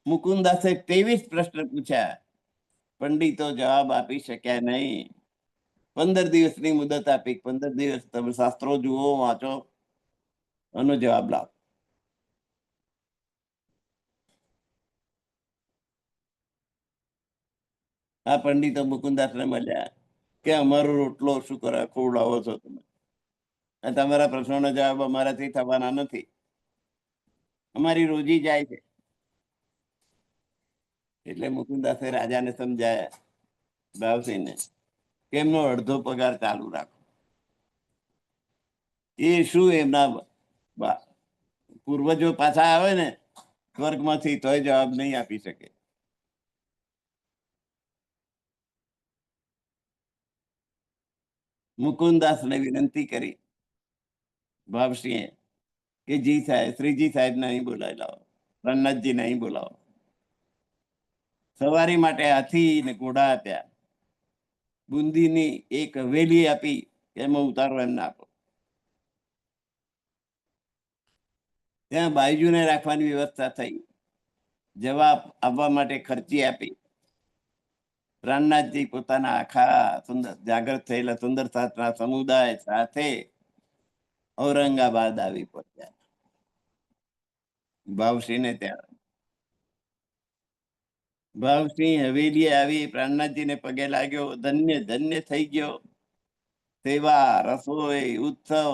મુકુંદાસે 23 પ્રશ્ન પૂછ્યા. પંડિતો જવાબ આપી શક્યા નહીં. 15 દિવસની મુદત આપી. 15 દિવસ તમે શાસ્ત્રો જુઓ, વાંચો, આનો જવાબ લાવો. આ પંડિતો મુકુંદાસને મળ્યા કે અમારો રોટલો શું કરે ખોવડાવો છો તમે? તમારા પ્રશ્નોના જવાબ અમારાથી થવાના નથી. અમારી રોજી જાય છે. એટલે મુકુંદાસે રાજાને સમજાયા, ભાવસિંહને, કે એમનો અડધો પગાર ચાલુ રાખો. એ શું એમના પૂર્વજો પાછા આવે ને સ્વર્ગમાંથી તોય જવાબ નહીં આપી શકે. મુકુંદાસને વિનંતી કરી ભાવસિંહે કે જી સાહેબ, શ્રીજી સાહેબ નહીં બોલાવી લાવો, રણનાથજી નહીં બોલાવો. સવારી માટે હાથી ને ઘોડા આપ્યા. બુંદીની એક હવેલી આપી, એમાં ઉતારો એમને આપો. ત્યાં બાયજુને રાખવાની વ્યવસ્થા થઈ. જવાબ આપવા માટે ખર્ચી આપી. પ્રાણનાથજી પોતાના આખા સુંદર જાગૃત થયેલા સુંદર સાતના સમુદાય સાથે ઔરંગાબાદ આવી પહોંચ્યા. ભાવસિંહને ત્યાં ભાવસિંહ હવેલી આવી, પ્રાણનાથજીને પગે લાગ્યો, ધન્ય ધન્ય થઈ ગયો. સેવા, રસોઈ, ઉત્સવ.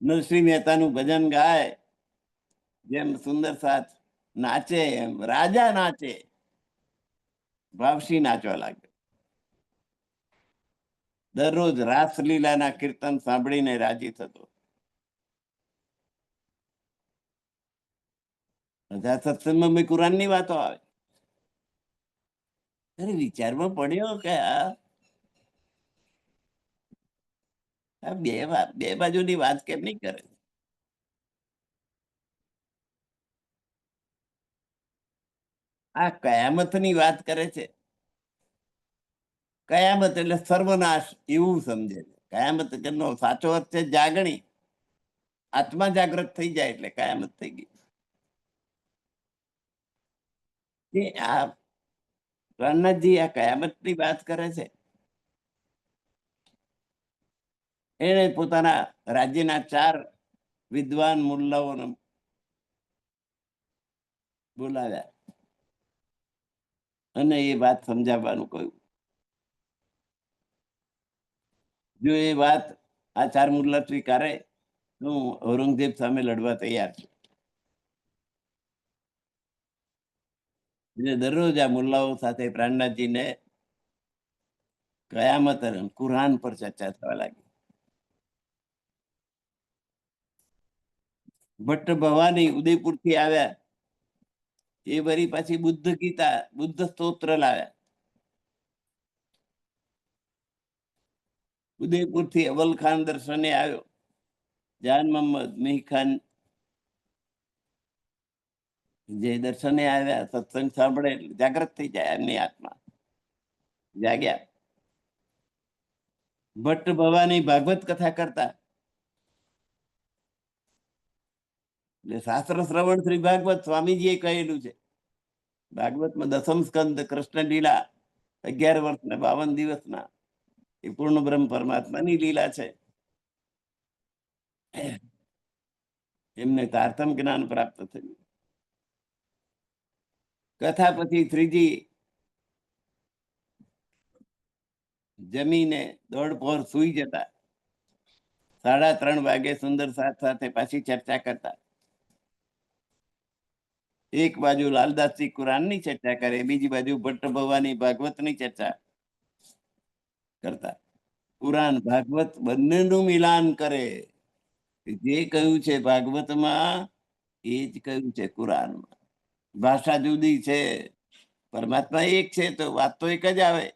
નરસિંહ મહેતાનું ભજન ગાય, જેમ સુંદર સાથ નાચે એમ રાજા નાચે. ભાવસિંહ નાચવા લાગ્યો. દરરોજ રાસલીલાના કીર્તન સાંભળીને રાજી થતો. બધા સત્સંગમાં મેં કુરાનની વાતો આવે. અરે વિચારમાં પડ્યો કે આ બે બાજુની વાત કેમ નહીં કરે? આ કયામતની વાત કરે છે. કયામત એટલે સર્વનાશ એવું સમજે છે. કયામત નો સાચો અર્થ છે જાગણી. આત્મા જાગૃત થઈ જાય એટલે કયામત થઈ ગઈ. આ રણનાથજી આ કયામતની વાત કરે છે. એને પોતાના રાજ્યના 4 વિદ્વાન મુલ્લાઓને બોલાવ્યા અને એ વાત સમજાવવાનું કહ્યું. જો એ વાત આ 4 મુલ્લા સ્વીકારે, હું ઔરંગઝેબ સામે લડવા તૈયાર છું. દરરોજ આ મુલ્લાઓ સાથે પ્રાણનાથજીને કયામત કુરાન પર ચર્ચા થવા લાગી. ભટ્ટ ભવાની ઉદયપુર થી આવ્યા. એ વળી પાછી બુદ્ધ ગીતા, બુદ્ધ સ્તોત્ર લાવ્યા. ઉદયપુર થી અવલ ખાન દર્શને આવ્યો. જાન મોહમ્મદ મિહિર જે દર્શને આવ્યા, સત્સંગ સાંભળે જાગૃત થઈ જાય એમની આત્મા. જાગ્યા. ભટ્ટ ભવાની ભાગવત કથા કરતા. એટલે શાસ્ત્ર શ્રવણ શ્રી ભાગવત સ્વામીજીએ કહેલું છે. ભાગવતમાં 10મ સ્કંદ કૃષ્ણ લીલા 11 વર્ષના 52 દિવસના એ પૂર્ણ બ્રહ્મ પરમાત્માની લીલા છે. એમને તારતમ જ્ઞાન પ્રાપ્ત થયું. કથા પછી શ્રીજી જમીને દોડ પહોર સુઈ જતા. 3:30 વાગે સુંદર સાથ સાથે પાછી ચર્ચા કરતા. એક બાજુ લાલદાસજી કુરાનની ચર્ચા કરે, બીજી બાજુ ભટ્ટ ભવાની ભાગવતની ચર્ચા કરતા. કુરાન ભાગવત બંનેનું મિલાન કરે. જે કહ્યું છે ભાગવતમાં એ જ કહ્યું છે કુરાનમાં. ભાષા જુદી છે, પરમાત્મા એક છે તો વાત તો એક જ આવે.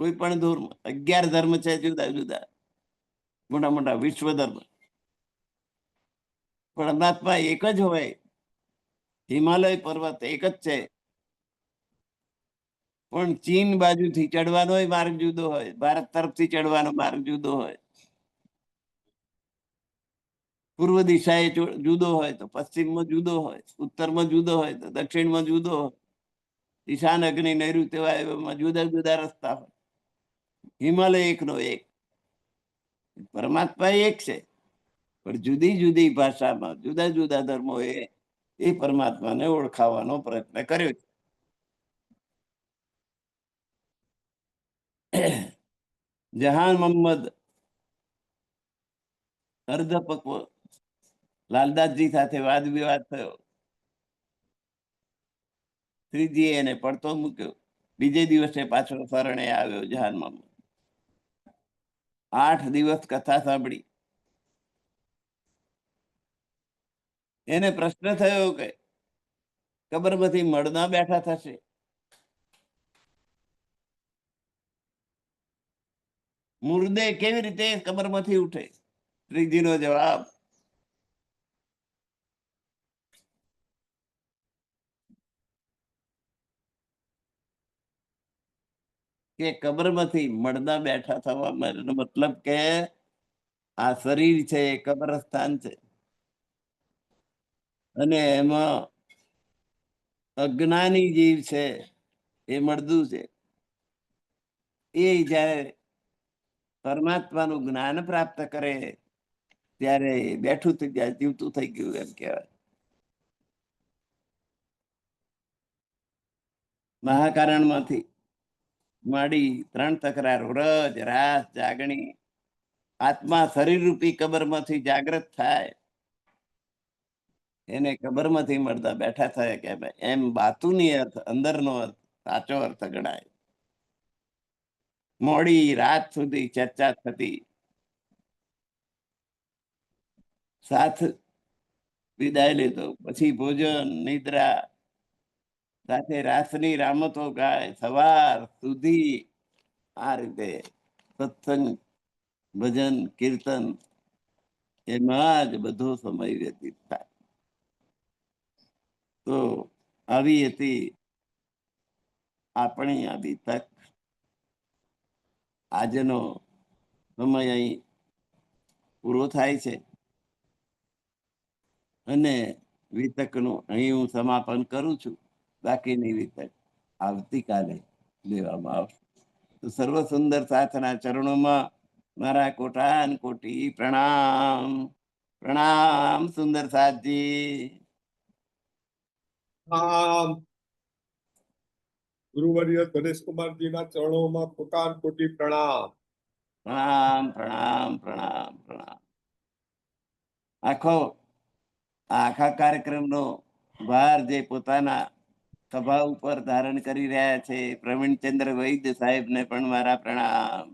કોઈ પણ ધર્મ 11 ધર્મ છે જુદા જુદા, મોટા મોટા વિશ્વ ધર્મ, પરમાત્મા એક જ હોય. હિમાલય પર્વત એક જ છે, પણ ચીન બાજુથી ચડવાનો માર્ગ જુદો હોય, ભારત તરફથી ચડવાનો માર્ગ જુદો હોય. પૂર્વ દિશાએ જુદો હોય તો પશ્ચિમમાં જુદો હોય, ઉત્તરમાં જુદો હોય તો દક્ષિણમાં જુદો હોય. ઈશાન અગ્નિ નૈઋત્ય વાયુમાં જુદા જુદા રસ્તા હોય. હિમાલય એકનો એક, પરમાત્મા એક છે, પણ જુદી જુદી ભાષામાં જુદા જુદા ધર્મોએ એ પરમાત્માને ઓળખાવવાનો પ્રયત્ન કર્યો છે. જહાન મોહમ્મદ અર્ધપક્વ લાલદાસજી સાથે વાદ વિવાદ થયો. શ્રીજીએ એને પડતો મૂક્યો. બીજે દિવસે પાછો શરણે આવ્યો જહાન મોહમ્મદ. 8 દિવસ કથા સાંભળી. એને પ્રશ્ન થયો કે કબરમાંથી મળના બેઠા થશે. મુર્દે કેવી રીતે કબરમાંથી ઉઠે? શ્રીજીનો જવાબ, કે કબરમાંથી મળના બેઠા થવા મતલબ કે આ શરીર છે એ કબ્રસ્તાન છે, અને એમાં અજ્ઞાની જીવ છે એ મળદું છે. એ જયારે પરમાત્માનું જ્ઞાન પ્રાપ્ત કરે ત્યારે બેઠું થઈ જાય, જીવતું થઈ ગયું એમ કહેવાય. મહાકારણમાંથી માંડી 3 તકરાર, વ્રજ, રાસ, જાગણી, આત્મા શરીર રૂપી કબરમાંથી જાગૃત થાય, એને કબરમાંથી મળતા બેઠા થાય કે એમ બાતુની અર્થ, અંદરનો અર્થ સાચો અર્થ ગણાય. મોડી રાત સુધી ચર્ચા થતી, સાથ વિદાય લીધો, પછી ભોજન, નિદ્રા, સાથે રાસની રામતો ગાય સવાર સુધી. આ રીતે સત્સંગ, ભજન, કીર્તન એમાં જ બધો સમય વ્યતીત થાય. તો આવી હતી આપણી આવી તક. આજનો સમય અહીં પૂરો થાય છે અને વિતકનું અહીં હું સમાપન કરું છું. બાકીની વિતક આવતીકાલે લેવામાં આવશે. તો સર્વ સુંદર સાથના ચરણોમાં મારા કોટાન કોટી પ્રણામ. પ્રણામ સુંદર સાથજી. ગુરુવર્ય ગણેશકુમારજીના ચરણોમાં કોટાન કોટી પ્રણામ. પ્રણામ પ્રણામ પ્રણામ પ્રણામ. આખા કાર્યક્રમનો ભાર જે પોતાના સભા ઉપર ધારણ કરી રહ્યા છે પ્રવીણચંદ્ર વૈદ્ય સાહેબને પણ મારા પ્રણામ.